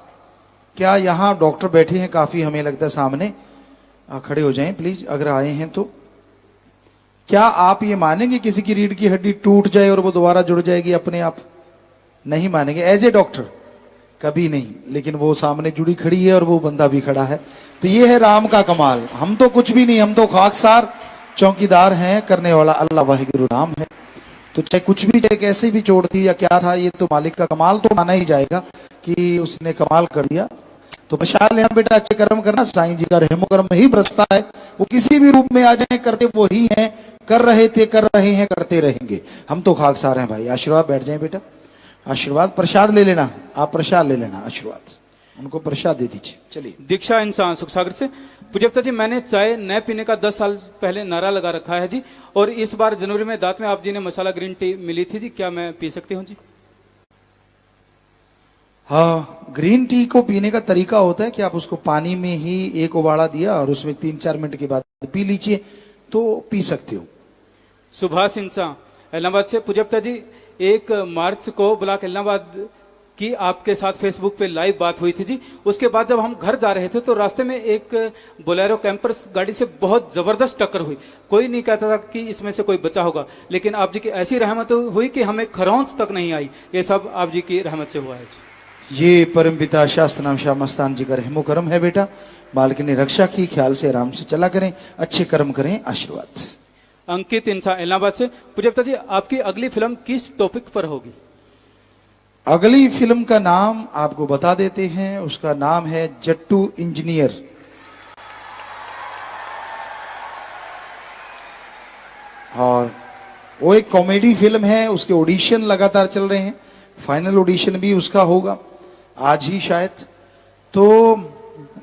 [SPEAKER 1] क्या यहाँ डॉक्टर बैठे हैं काफी, हमें लगता है सामने। खड़े हो जाएं प्लीज अगर आए हैं तो। क्या आप ये मानेंगे किसी की रीढ़ की हड्डी टूट जाए और वो दोबारा जुड़ जाएगी अपने आप? नहीं मानेंगे एज ए डॉक्टर, कभी नहीं। लेकिन वो सामने जुड़ी खड़ी है और वो बंदा भी खड़ा है, तो ये है राम का कमाल। हम तो कुछ भी नहीं, हम तो खाकसार चौकीदार हैं, करने वाला अल्लाह वाहिगुरु नाम है। तो चाहे कुछ भी, चाहे कैसे भी छोड़ दी या क्या था, ये तो मालिक का कमाल तो माना ही जाएगा कि उसने कमाल कर दिया। तो प्रसाद लेना बेटा, अच्छे कर्म करना, साईं जी का रहमो कर्म ही बरसता है। वो किसी भी रूप में आ जाए, करते वो ही हैं, कर रहे थे, कर रहे हैं, करते रहेंगे। हम तो खाकसार हैं भाई। आशीर्वाद। बैठ जाए बेटा, आशीर्वाद। प्रसाद ले लेना, आप प्रसाद ले लेना, आशीर्वाद। उनको प्रसाद दे दीजिए। चलिए।
[SPEAKER 2] दीक्षा इंसान सुखसागर से, पूज्यता जी मैंने चाय न पीने का 10 साल पहले नारा लगा रखा है जी, और इस बार जनवरी में दांत में आप जी ने मसाला ग्रीन टी मिली थी जी, क्या मैं पी सकती हूँ जी?
[SPEAKER 1] हाँ, ग्रीन टी को पीने का तरीका होता है कि आप उसको पानी में ही एक उबाला दिया और उसमें 3-4 मिनट के बाद पी लीजिए तो पी सकते हो।
[SPEAKER 2] सुभाष इंसान इलाहाबाद से, पूज्यता जी 1 मार्च को ब्लॉक इलाहाबाद की आपके साथ फेसबुक पे लाइव बात हुई थी जी। उसके बाद जब हम घर जा रहे थे तो रास्ते में एक बोलेरो कैंपर गाड़ी से बहुत जबरदस्त टक्कर हुई। कोई नहीं कहता था कि इसमें से कोई बचा होगा, लेकिन आप जी की ऐसी रहमत हुई कि हमें खरौंच तक नहीं आई। ये सब आप जी की रहमत से हुआ है जी।
[SPEAKER 1] ये परम पिता शास्त्र नाम शाह मस्तान जी का रहमो करम है बेटा। मालिक ने रक्षा की, ख्याल से आराम से चला करें, अच्छे कर्म करें। आशीर्वाद।
[SPEAKER 2] अंकित इंसान इलाहाबाद से, पूज्यता जी आपकी अगली फिल्म किस टॉपिक पर होगी?
[SPEAKER 1] अगली फिल्म का नाम आपको बता देते हैं, उसका नाम है जट्टू इंजीनियर। और वो एक कॉमेडी फिल्म है, उसके ऑडिशन लगातार चल रहे हैं, फाइनल ऑडिशन भी उसका होगा आज ही शायद। तो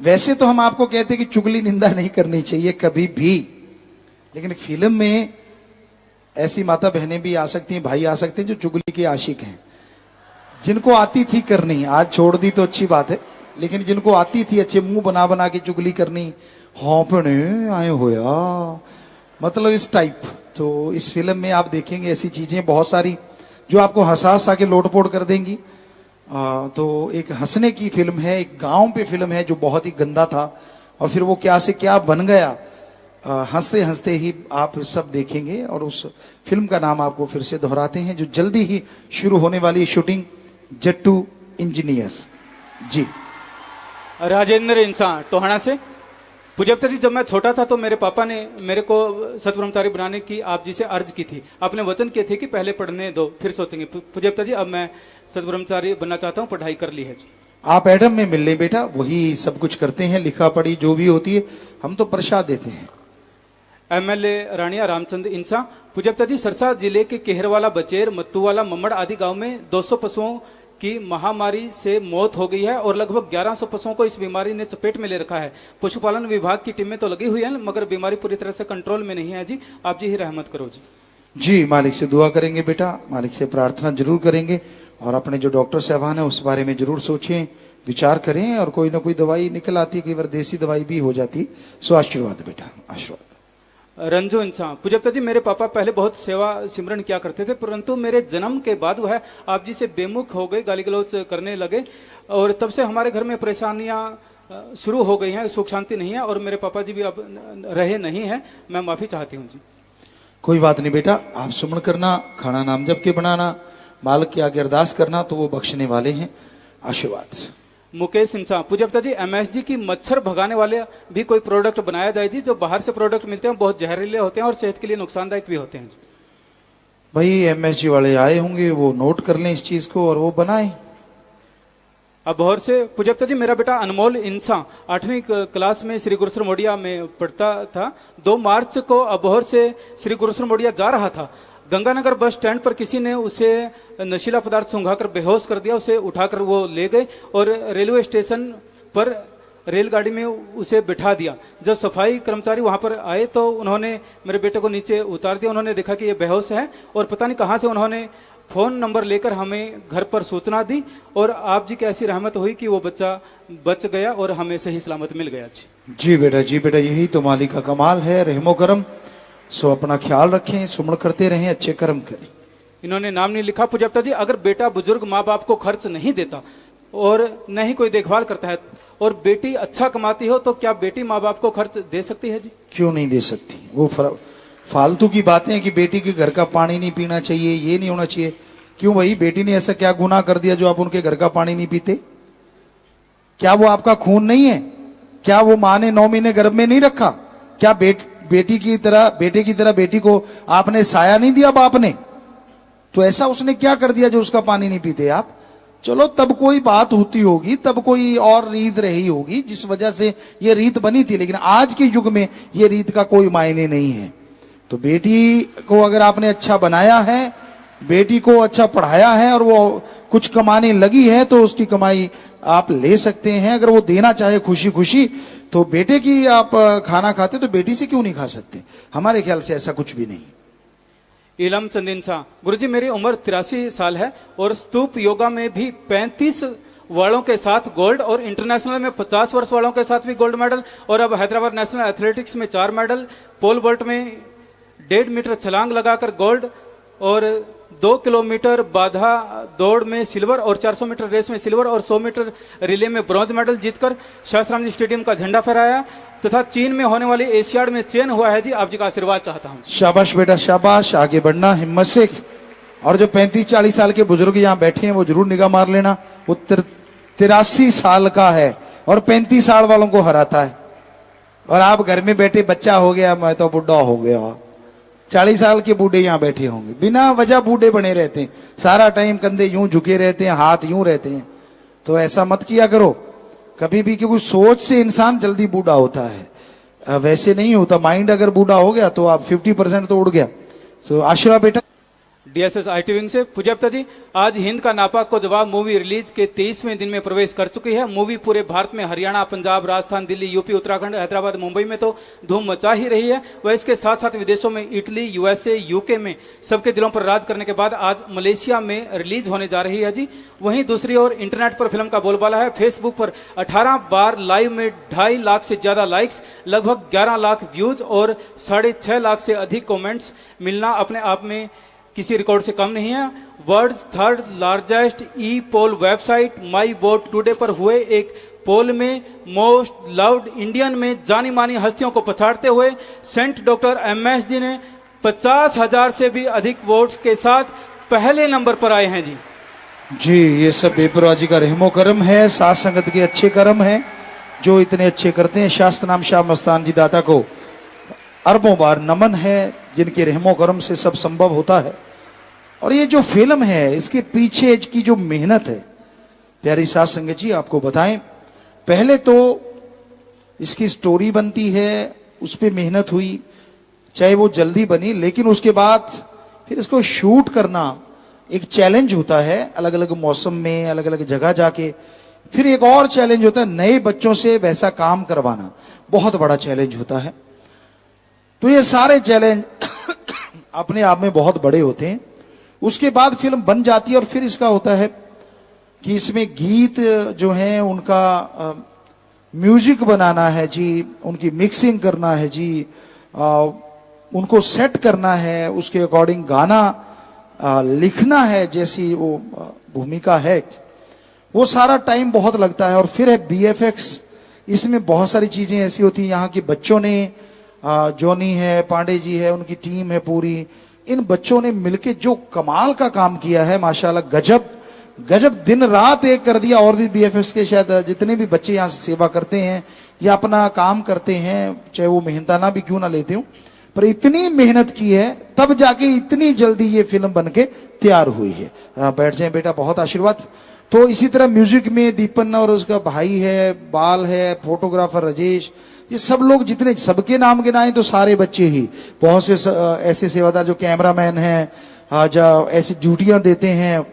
[SPEAKER 1] वैसे तो हम आपको कहते हैं कि चुगली निंदा नहीं करनी चाहिए कभी भी, लेकिन फिल्म में ऐसी माता बहनें भी आ सकती हैं, भाई आ सकते हैं जो चुगली के आशिक हैं, जिनको आती थी करनी। आज छोड़ दी तो अच्छी बात है, लेकिन जिनको आती थी अच्छे मुंह बना बना के चुगली करनी, हाँ पने आए होया, मतलब इस टाइप। तो इस फिल्म में आप देखेंगे ऐसी चीजें बहुत सारी जो आपको हंसा हंसा के लोटपोट कर देंगी। तो एक हंसने की फिल्म है, एक गांव पे फिल्म है जो बहुत ही गंदा था और फिर वो क्या से क्या बन गया। हंसते हंसते ही आप सब देखेंगे। और उस फिल्म का नाम आपको फिर से दोहराते हैं, जो जल्दी ही शुरू होने वाली शूटिंग, जट्टू इंजीनियर जी।
[SPEAKER 2] राजेंद्र इंसान टोहाना से, पूज्यता जी जब मैं छोटा था तो मेरे पापा ने मेरे को सतब्रह्मचारी बनाने की आप जी से अर्ज की थी। आपने वचन किए थे कि पहले पढ़ने दो फिर सोचेंगे। पूज्यता जी अब मैं सतब्रह्मचारी बनना चाहता हूँ, पढ़ाई कर ली है जी। आप
[SPEAKER 1] एडम में मिल लें बेटा, वही सब कुछ करते हैं, लिखा पढ़ी जो भी होती है, हम तो प्रसाद देते हैं।
[SPEAKER 2] एमएलए रानिया रामचंद्र इंसा, पूज्यता जी सरसा जिले के केहरवाला, बचेर, मत्तूवाला, मम्मड़ आदि गांव में 200 पशुओं की महामारी से मौत हो गई है और लगभग 1100 पशुओं को इस बीमारी ने चपेट में ले रखा है। पशुपालन विभाग की टीमें तो लगी हुई हैं, मगर बीमारी पूरी तरह से कंट्रोल में नहीं है जी। आप जी ही रहमत करो जी।
[SPEAKER 1] जी मालिक से दुआ करेंगे बेटा, मालिक से प्रार्थना जरूर करेंगे, और अपने जो डॉक्टर साहबान है उस बारे में जरूर सोचें, विचार करें, और कोई ना कोई दवाई निकल आती है, कई बार देसी दवाई भी हो जाती। सो आशीर्वाद बेटा, आशीर्वाद।
[SPEAKER 2] रंजू इंसान, पूज्यता जी मेरे पापा पहले बहुत सेवा सिमरन किया करते थे, परंतु मेरे जन्म के बाद वह आप जी से बेमुख हो गए, गाली गलौज करने लगे, और तब से हमारे घर में परेशानियां शुरू हो गई हैं, सुख शांति नहीं है, और मेरे पापा जी भी अब रहे नहीं हैं। मैं माफी चाहती हूँ जी।
[SPEAKER 1] कोई बात नहीं बेटा, आप सुमन करना, खाना नाम जप के बनाना, मालिक के आगे अरदास करना, तो वो बख्शने वाले हैं। आशीर्वाद।
[SPEAKER 2] मुकेश इंसान, पूज्यता जी एमएसजी की मच्छर भगाने वाले भी कोई प्रोडक्ट बनाया जाए जी। जो बाहर से प्रोडक्ट मिलते हैं बहुत जहरीले होते हैं और सेहत के लिए नुकसानदायक भी होते हैं जी।
[SPEAKER 1] भाई एमएस जी वाले आए होंगे, वो नोट कर लें इस चीज को और वो बनाएं।
[SPEAKER 2] अबोहर से पूजप्ता जी, मेरा बेटा अनमोल इंसान 8वीं क्लास में श्री गुरुसर मोडिया में पढ़ता था। 2 मार्च को अबोहर से श्री गुरुसर मोडिया जा रहा था। गंगानगर बस स्टैंड पर किसी ने उसे नशीला पदार्थ सूंघाकर बेहोश कर दिया। उसे उठाकर वो ले गए और रेलवे स्टेशन पर रेलगाड़ी में उसे बिठा दिया। जब सफाई कर्मचारी वहां पर आए तो उन्होंने मेरे बेटे को नीचे उतार दिया। उन्होंने देखा कि ये बेहोश है और पता नहीं कहां से उन्होंने फोन नंबर लेकर हमें घर पर सूचना दी और आप जी की ऐसी रहमत हुई कि वो बच्चा बच गया और हमें सही सलामत मिल गया।
[SPEAKER 1] जी बेटा, यही तो मालिक का कमाल है, रहमो करम। सो अपना ख्याल रखें, सुमण करते रहें, अच्छे कर्म करें।
[SPEAKER 2] इन्होंने नाम नहीं लिखा। पूजप्ता जी, अगर बेटा बुजुर्ग माँ बाप को खर्च नहीं देता और न ही कोई देखभाल करता है और बेटी अच्छा कमाती हो तो क्या बेटी माँ बाप को खर्च दे सकती है जी?
[SPEAKER 1] क्यों नहीं दे सकती? वो फालतू की बातें कि बेटी के घर का पानी नहीं पीना चाहिए, ये नहीं होना चाहिए। क्यों भाई, बेटी ने ऐसा क्या गुनाह कर दिया जो आप उनके घर का पानी नहीं पीते? क्या वो आपका खून नहीं है? क्या वो माँ ने 9 महीने गर्भ में नहीं रखा? क्या बेटे की तरह बेटी को आपने साया नहीं दिया बाप ने? तो ऐसा उसने क्या कर दिया जो उसका पानी नहीं पीते आप? चलो तब कोई बात होती होगी, तब कोई और रीत रही होगी जिस वजह से ये रीत बनी थी, लेकिन आज के युग में ये रीत का कोई मायने नहीं है। तो बेटी को अगर आपने अच्छा बनाया है, बेटी को अच्छा पढ़ाया है और वो कुछ कमाने लगी है तो उसकी कमाई आप ले सकते हैं। अगर वो देना चाहे खुशी खुशी तो बेटे की आप खाना खाते तो बेटी से क्यों नहीं खा सकते? हमारे ख्याल से ऐसा कुछ भी नहीं।
[SPEAKER 2] इलम चंदिनसा, गुरुजी मेरी उम्र 83 साल है और स्तूप योगा में भी 35 वालों के साथ गोल्ड और इंटरनेशनल में 50 वर्ष वालों के साथ भी गोल्ड मेडल और अब हैदराबाद नेशनल एथलेटिक्स में 4 मेडल, पोल वोल्ट में 1.5 मीटर छलांग लगाकर गोल्ड और 2 किलोमीटर बाधा दौड़ में सिल्वर और 400 मीटर रेस में सिल्वर और 100 मीटर रिले में ब्रॉन्ज मेडल जीतकर शास्त्राम जी स्टेडियम का झंडा फहराया तथा चीन में होने वाली एशियाड में चयन हुआ है जी। आप जी का आशीर्वाद चाहता हूं।
[SPEAKER 1] शाबाश बेटा, शाबाश, आगे बढ़ना हिम्मत से। और जो 35-40 साल के बुजुर्ग यहाँ बैठे हैं वो जरूर निगाह मार लेना। वो 83 साल का है और 35 साल वालों को हराता है। और आप घर में बैठे बच्चा हो गया, मैं तो बुढ़ा हो गया। 40 साल के बूढ़े यहाँ बैठे होंगे, बिना वजह बूढ़े बने रहते हैं, सारा टाइम कंधे यूं झुके रहते हैं, हाथ यूं रहते हैं। तो ऐसा मत किया करो कभी भी, क्योंकि सोच से इंसान जल्दी बूढ़ा होता है, वैसे नहीं होता। माइंड अगर बूढ़ा हो गया तो आप 50% तो उड़ गया। तो आशीर्वाद बेटा।
[SPEAKER 2] डीएसएस आईटी विंग से पूजप्ता जी, आज हिंद का नापाक को जवाब मूवी रिलीज के 23वें दिन में प्रवेश कर चुकी है। मूवी पूरे भारत में हरियाणा, पंजाब, राजस्थान, दिल्ली, यूपी, उत्तराखंड, हैदराबाद, मुंबई में तो धूम मचा ही रही है। वह इसके साथ साथ विदेशों में इटली, यूएसए, यूके में सबके दिलों पर राज करने के बाद आज मलेशिया में रिलीज होने जा रही है जी। वहीं दूसरी ओर इंटरनेट पर फिल्म का बोलबाला है। फेसबुक पर 18 बार लाइव में 2.5 लाख से ज्यादा लाइक्स, लगभग 11 लाख व्यूज और 6.5 लाख से अधिक कॉमेंट्स मिलना अपने आप में किसी रिकॉर्ड से कम नहीं है। World 3rd largest e poll website my vote today पर हुए एक पोल में मोस्ट लव्ड इंडियन में जानी मानी हस्तियों को पछाड़ते हुए सेंट डॉक्टर एमएस जी ने 50,000 से भी अधिक वोट्स के साथ पहले नंबर पर आए हैं जी।
[SPEAKER 1] जी, ये सब बेपरवाजी का रहमो करम है, साथ संगत के अच्छे कर्म है जो इतने अच्छे करते हैं। शास्त्र नाम शाह मस्तान जी दाता को अरबों बार नमन है, जिनके रहमो करम से सब संभव होता है। और ये जो फिल्म है, इसके पीछे की जो मेहनत है, प्यारी साथ संगत जी आपको बताएं। पहले तो इसकी स्टोरी बनती है, उस पर मेहनत हुई, चाहे वो जल्दी बनी, लेकिन उसके बाद फिर इसको शूट करना एक चैलेंज होता है। अलग अलग मौसम में, अलग अलग जगह जाके फिर एक और चैलेंज होता है, नए बच्चों से वैसा काम करवाना बहुत बड़ा चैलेंज होता है। तो ये सारे चैलेंज अपने आप में बहुत बड़े होते हैं। उसके बाद फिल्म बन जाती है और फिर इसका होता है कि इसमें गीत जो हैं उनका म्यूजिक बनाना है जी, उनकी मिक्सिंग करना है जी, उनको सेट करना है, उसके अकॉर्डिंग गाना लिखना है, जैसी वो भूमिका है, वो सारा टाइम बहुत लगता है। और फिर है बीएफएक्स, इसमें बहुत सारी चीजें ऐसी होती हैं। यहाँ के बच्चों ने, जॉनी है, पांडे जी है, उनकी टीम है पूरी, इन बच्चों ने मिलके जो कमाल का काम किया है, माशाल्लाह, गजब गजब, दिन रात एक कर दिया। और भी बीएफएक्स के शायद जितने भी बच्चे यहाँ से सेवा करते हैं या अपना काम करते हैं, चाहे वो मेहनताना भी क्यों ना लेते हो, पर इतनी मेहनत की है तब जाके इतनी जल्दी ये फिल्म बनके तैयार हुई है। बैठ जाए बेटा, बहुत आशीर्वाद। तो इसी तरह म्यूजिक में दीपन और उसका भाई है, बाल है, फोटोग्राफर राजेश, ये सब लोग जितने, सबके नाम गिनाए तो सारे बच्चे ही। बहुत से ऐसे सेवादार जो कैमरामैन हैं, जो ऐसी ड्यूटियां देते हैं,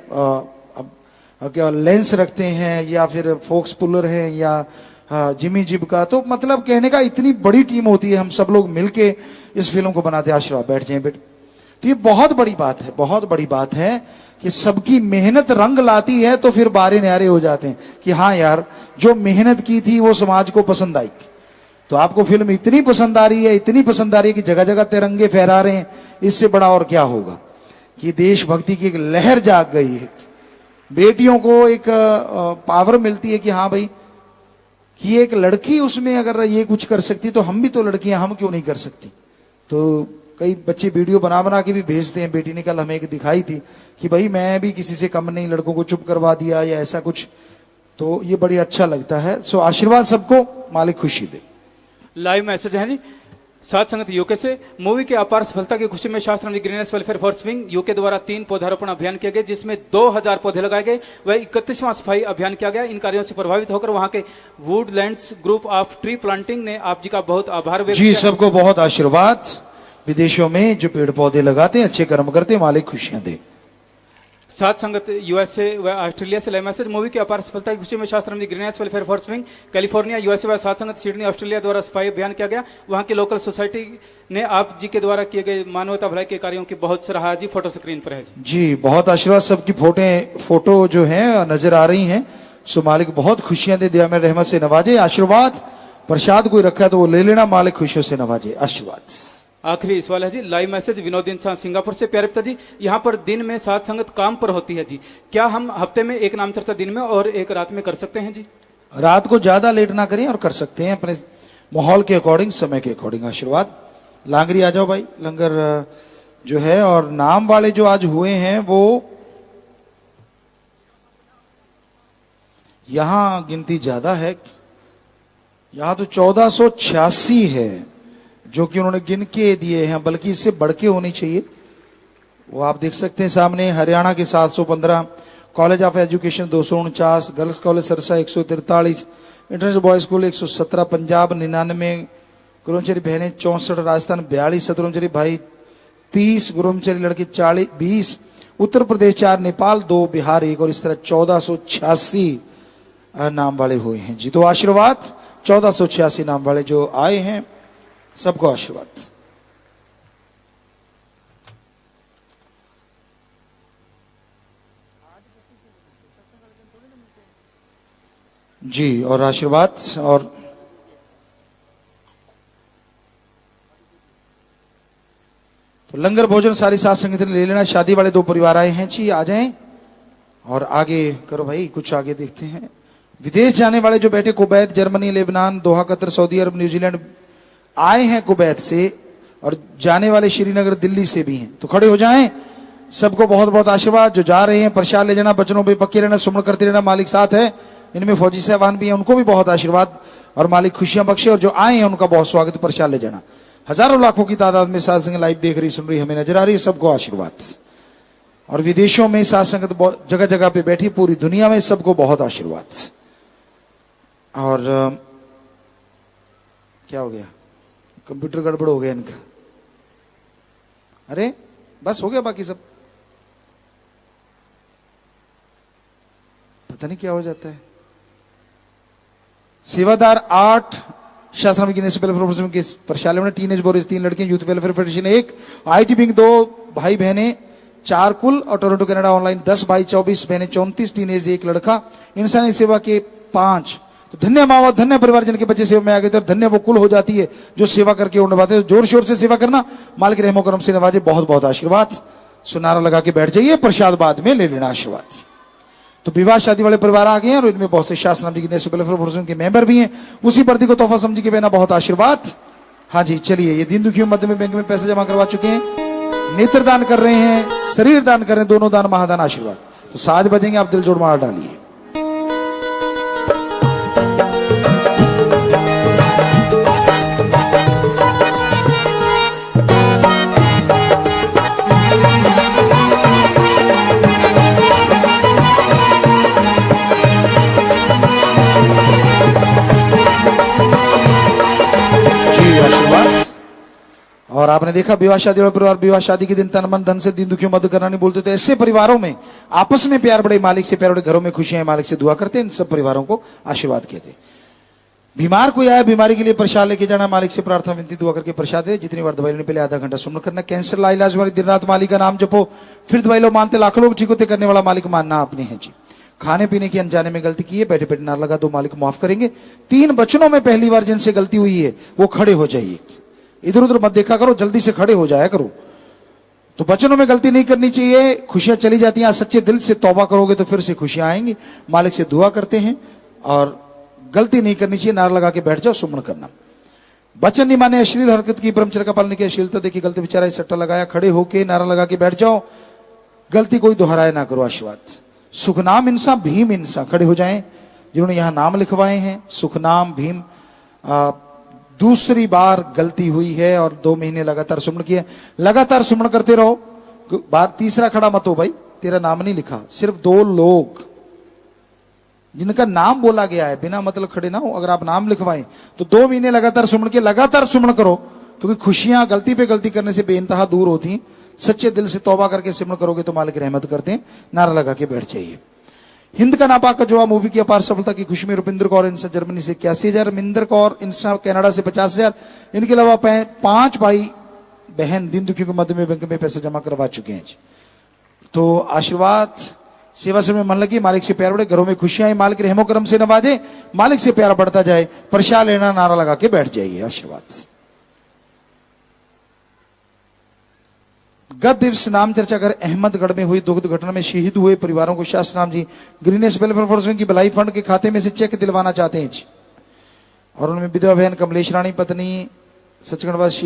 [SPEAKER 1] क्या लेंस रखते हैं, या फिर फोक्स पुलर हैं, या जिमी जिब का, तो मतलब कहने का इतनी बड़ी टीम होती है, हम सब लोग मिलके इस फिल्म को बनाते हैं। आशीर्वाद, बैठ जाए बेटा। तो ये बहुत बड़ी बात है, बहुत बड़ी बात है कि सबकी मेहनत रंग लाती है, तो फिर बारे न्यारे हो जाते हैं कि हाँ यार, जो मेहनत की थी वो समाज को पसंद आई। तो आपको फिल्म इतनी पसंद आ रही है, इतनी पसंद आ रही है कि जगह जगह तिरंगे फहरा रहे हैं, इससे बड़ा और क्या होगा कि देशभक्ति की एक लहर जाग गई है। बेटियों को एक पावर मिलती है कि हाँ भाई, कि एक लड़की उसमें अगर ये कुछ कर सकती तो हम भी तो लड़कियां, हम क्यों नहीं कर सकती। तो कई बच्चे वीडियो बना बना के भी भेजते हैं। बेटी ने कल हमें एक दिखाई थी कि भाई मैं भी किसी से कम नहीं, लड़कों को चुप करवा दिया या ऐसा कुछ, तो ये बड़ी अच्छा लगता है। सो आशीर्वाद सबको, मालिक खुशी दे।
[SPEAKER 2] लाइव मैसेज है जी साथ संगत यूके से। मूवी की अपार सफलता की खुशी में शास्त्र greenness welfare for swing UK द्वारा 3 पौधारोपण अभियान किए गए, जिसमें 2000 पौधे लगाए गए। वह 31वां सफाई अभियान किया गया। इन कार्यों से प्रभावित होकर वहां के Woodlands group of tree planting ने आप जी का बहुत आभार व्यक्त
[SPEAKER 1] जी।
[SPEAKER 2] किया।
[SPEAKER 1] सबको बहुत आशीर्वाद। विदेशों में जो पेड़ पौधे लगाते हैं, अच्छे कर्म करते हैं, मालिक खुशियां दे।
[SPEAKER 2] साथ संगत यूएसए व ऑस्ट्रेलिया से लाइव मैसेज। मूवी की अपार सफलता की खुशी में शास्त्र greenness welfare for swing California USA व साथ संगत सिडनी ऑस्ट्रेलिया द्वारा सफाई अभियान किया गया। वहां की लोकल सोसाइटी ने आप जी के द्वारा किए गए मानवता भलाई के कार्यों की बहुत सराहा जी। फोटो स्क्रीन पर है
[SPEAKER 1] जी। बहुत आशीर्वाद। सबकी फोटो जो है नजर आ रही हैं। सो मालिक बहुत खुशियां दे, दिया में रहमत से नवाजे। आशीर्वाद प्रसाद कोई रखा है तो वो ले लेना, मालिक खुशियों से नवाजे। आशीर्वाद।
[SPEAKER 2] आखिरी सवाल है जी लाइव मैसेज विनोद इंसान सिंगापुर से। प्यारे पिता जी, यहाँ पर दिन में साथ संगत काम पर होती है जी, क्या हम हफ्ते में एक नाम चर्चा दिन में और एक रात में कर सकते हैं जी?
[SPEAKER 1] रात को ज्यादा लेट ना करें और कर सकते हैं अपने माहौल के अकॉर्डिंग, समय के अकॉर्डिंग। आशीर्वाद। लांगरी आ जाओ भाई, लंगर जो है। और नाम वाले जो आज हुए हैं वो यहां गिनती ज्यादा है, यहां तो 1486 है जो कि उन्होंने गिन के दिए हैं, बल्कि इससे बढ़ के होनी चाहिए। वो आप देख सकते हैं सामने। हरियाणा के 715, college of education 249, girls college Sirsa 143, international boys school 117, Punjab 99, गुरुमचरी बहनें 64, राजस्थान 42, शतरुमचरी भाई 30, गुरुमचरी लड़के 40 20, उत्तर प्रदेश 4, नेपाल 2, बिहार 1, और इस तरह 1486 नाम वाले हुए हैं जी। तो आशीर्वाद। 1486 नाम वाले जो आए हैं, सबको आशीर्वाद। जी। और आशीर्वाद। और तो लंगर भोजन सारी साथ संगठन ले लेना। शादी वाले 2 परिवार आए हैं जी, आ जाएं और आगे करो भाई, कुछ आगे देखते हैं। विदेश जाने वाले जो बैठे, कुवैत, जर्मनी, लेबनान, दोहा, कतर, सऊदी अरब, न्यूजीलैंड आए हैं कुवैत से, और जाने वाले श्रीनगर, दिल्ली से भी हैं, तो खड़े हो जाएं। सबको बहुत बहुत आशीर्वाद। जो जा रहे हैं प्रसाद ले जाना, बचनों पे पक्के रहना, सुमन करते रहना, मालिक साथ है। इनमें फौजी साहबान भी हैं, उनको भी बहुत आशीर्वाद और मालिक खुशियां बख्शे। और जो आए हैं उनका बहुत स्वागत। प्रसाद ले जाना। हजारों लाखों की तादाद में साथ संगत लाइव देख रही, सुन रही, हमें नजर आ रही है, सबको आशीर्वाद। और विदेशों में साथ संगत जगह जगह पे बैठी, पूरी दुनिया में, सबको बहुत आशीर्वाद। और क्या हो गया, कंप्यूटर गड़बड़ हो गया इनका। अरे बस हो गया, बाकी सब पता नहीं क्या हो जाता है। सेवादार 8, शास्त्र के प्रशाले में टीनेज बोरिस 3 लड़कियां, youth welfare federation 1, IT wing 2 भाई बहनें 4 कुल, और टोरंटो कनाडा ऑनलाइन 10 भाई 24 बहनें 34, टीनेज 1 लड़का, इंसानी सेवा के 5। तो धन्य माँ बाप, धन्य परिवार जिनके बच्चे सेवा में आ गए थे, और धन्य वो कुल हो जाती है जो सेवा करके उड़ नवाते। जोर शोर से सेवा करना, मालिक रहमो करम से नवाजे। बहुत बहुत आशीर्वाद। सुनारा लगा के बैठ जाइए, प्रसाद बाद में ले लेना। आशीर्वाद। तो विवाह शादी वाले परिवार आ गए हैं, और इनमें बहुत से शास्त्र के मेंबर भी हैं। उसी वर्दी को तोहफा समझ के बहना, बहुत आशीर्वाद। हाँ जी, चलिए। ये दीन दुखियों मध्य में बैंक में पैसे जमा करवा चुके हैं, नेत्र दान कर रहे हैं, शरीर दान कर रहे हैं, दोनों दान महादान। आशीर्वाद। तो साज बजेंगे, आप दिल जोड़ मार डालिए। आपने देखा विवाह शादी वाले परिवार विवाह शादी के दिन तन मन धन से दिन दुखियों मदद करना नहीं बोलते, तो ऐसे परिवारों में आपस में प्यार बड़े, मालिक से प्यार बड़े, घरों में खुशियां मालिक से दुआ करते हैं। इन सब परिवारों को आशीर्वाद कहते हैं। बीमार कोई आया, बीमारी के लिए प्रसाद लेके जाना, मालिक से प्रार्थना विनती दुआ करके प्रसाद दे। जितनी बार दवाई लेने पहले आधा घंटा सुमन करना। कैंसर ला इलाज वाली दिन रात मालिक का नाम जपो, फिर दवाई लो, मानते लाखों लोग ठीक होते, करने वाला मालिक मानना आपने है जी। खाने पीने की अनजाने में गलती की है, बैठे बैठे नार लगा दो, मालिक माफ करेंगे। 3 वचनों में पहली बार जिनसे गलती हुई है वो खड़े हो जाइए, इधर उधर मत देखा करो, जल्दी से खड़े हो जाया करो। तो वचनों में गलती नहीं करनी चाहिए, खुशियां चली जाती हैं। सच्चे दिल से तौबा करोगे तो फिर से खुशियां आएंगी। मालिक से दुआ करते हैं और गलती नहीं करनी चाहिए। नार लगा के बैठ जाओ, सुमन करना। वचन नहीं माने, अश्लील हरकत की, ब्रह्मचर्य का पालन किया, अश्लीलता देखी, गलती विचारा, सट्टा लगाया, खड़े होके नारा लगा के बैठ जाओ, गलती कोई दोहराए ना करो। आशीर्वाद। सुखनाम इंसान, भीम इंसान, खड़े हो जाएं जिन्होंने यहां नाम लिखवाए हैं। सुखनाम भीम, दूसरी बार गलती हुई है और 2 महीने लगातार सुमन किया। लगातार सुमन करते रहो। बार तीसरा खड़ा मत हो भाई, तेरा नाम नहीं लिखा। सिर्फ 2 लोग जिनका नाम बोला गया है, बिना मतलब खड़े ना हो। अगर आप नाम लिखवाएं तो 2 महीने लगातार सुमन के, लगातार सुमन करो, क्योंकि खुशियां गलती पे गलती करने से बेइंतहा दूर होती हैं। सच्चे दिल से तौबा करके सुमन करोगे तो मालिक रहमत करते हैं। नारा लगा के बैठ जाइए। हिंद का नापाक का जवाब मूवी की अपार सफलता की खुशी में रुपिंदर कौर इंसान जर्मनी से 81,000, मिंदर कौर इंसान कनाडा से 50,000। इनके अलावा 5 भाई बहन दीन दुखियों के मध्य में बैंक में पैसे जमा करवा चुके हैं। तो आशीर्वाद सेवा से में मन लगी, मालिक से प्यार बढ़े, घरों में खुशियां आए, मालिक रहमो करम से नवाजे, मालिक से प्यार बढ़ता जाए। प्रसाद लेना, नारा लगा के बैठ जाइए। आशीर्वाद। गत दिवस नाम चर्चा कर अहमदगढ़ में हुई दुखद घटना में शहीद हुए परिवारों को शास्त्र Ram ji greenish welfare force की भलाई फंड के खाते में से चेक दिलवाना चाहते हैं जी। और उनमें विधवा बहन कमलेश रानी पत्नी सचखंडवास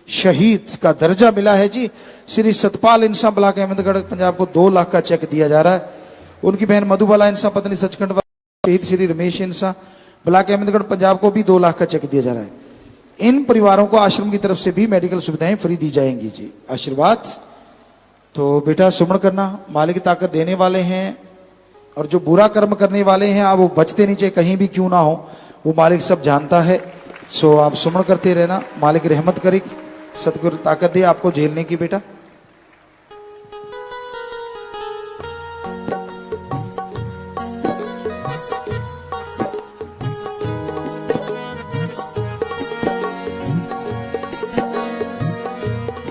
[SPEAKER 1] शहीद का दर्जा मिला है जी। श्री सतपाल इंसान ब्लॉक अहमदगढ़ पंजाब को 2 लाख का चेक दिया जा रहा है। उनकी बहन मधुबाला इंसान पत्नी सचखंडवास शहीद श्री रमेश इंसान ब्लॉक अहमदगढ़ पंजाब को भी 2 लाख का चेक दिया जा रहा है। इन परिवारों को आश्रम की तरफ से भी मेडिकल सुविधाएं फ्री दी जाएंगी जी। आशीर्वाद। तो बेटा सुमन करना, मालिक ताकत देने वाले हैं और जो बुरा कर्म करने वाले हैं आप वो बचते नहीं, चाहे कहीं भी क्यों ना हो, वो मालिक सब जानता है। सो आप सुमन करते रहना, मालिक रहमत करे, सतगुरु ताकत दे आपको झेलने की बेटा।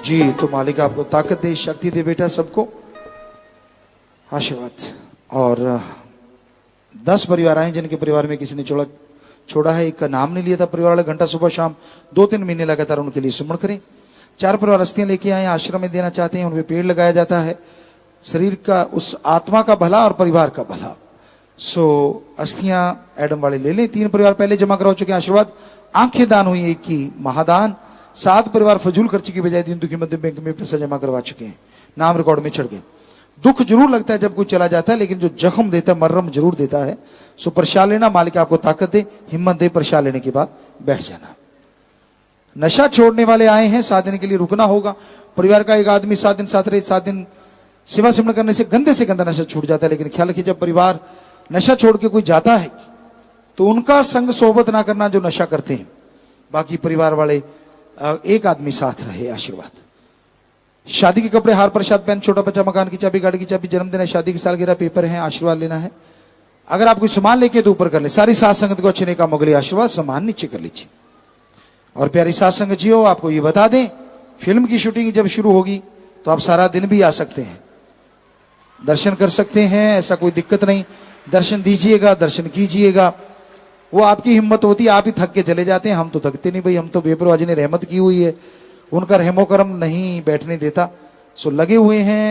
[SPEAKER 1] जी तो मालिक आपको ताकत दे, शक्ति दे बेटा सबको। आशीर्वाद। और 10 परिवार आए जिनके परिवार में किसी ने छोड़ा है, एक का नाम नहीं लिया था परिवार वाले। घंटा सुबह शाम 2-3 महीने लगातार उनके लिए सुमन करें। 4 परिवार अस्थियां लेके आए, आश्रम में देना चाहते हैं, उनपे पेड़ लगाया जाता है। शरीर का, उस आत्मा का भला और परिवार का भला। सो अस्थियां एडम वाले ले लें। 3 परिवार पहले जमा करा चुके हैं। आशीर्वाद। आंखें दान हुई 1 की महादान। 7 परिवार फजूल खर्ची की बजाय दीन दुखी मध्य बैंक में पैसा जमा करवा चुके हैं, नाम रिकॉर्ड में चढ़ गए। दुख जरूर लगता है जब कोई चला जाता है, लेकिन जो जख्म देता है मर्रम जरूर देता है। सो प्रसाद लेना, मालिक आपको ताकत दे, हिम्मत दे। प्रसाद लेने के बाद बैठ जाना। नशा छोड़ने वाले आए हैं, 7 दिन के लिए रुकना होगा। परिवार का एक आदमी 7 दिन साथ रहे, 7 दिन सेवा सिमरन करने से गंदे से गंदा नशा छूट जाता है। लेकिन ख्याल रखिए, जब परिवार नशा छोड़ के कोई जाता है तो उनका संग सोबत ना करना जो नशा करते हैं। बाकी परिवार वाले एक आदमी साथ रहे। आशीर्वाद। शादी के कपड़े, हार, प्रसाद, पेन, छोटा बच्चा, मकान की चाबी, गाड़ी की चाबी, जन्मदिन है, शादी की सालगिरह, पेपर है, आशीर्वाद लेना है। अगर आप कोई सामान लेके तो ऊपर कर ले। सारी साथ संगत को अच्छे ने काम मोगले आशीर्वाद, सामान नीचे कर लीजिए। और प्यारी साथ संगत जी हो, आपको ये बता दें, फिल्म की शूटिंग जब शुरू होगी तो आप सारा दिन भी आ सकते हैं, दर्शन कर सकते हैं, ऐसा कोई दिक्कत नहीं। दर्शन दीजिएगा, दर्शन कीजिएगा। वो आपकी हिम्मत होती है, आप ही थक के चले जाते हैं, हम तो थकते नहीं भाई। हम तो बेपरवाह ने रहमत की हुई है, उनका रहमो करम नहीं बैठने देता। सो लगे हुए हैं।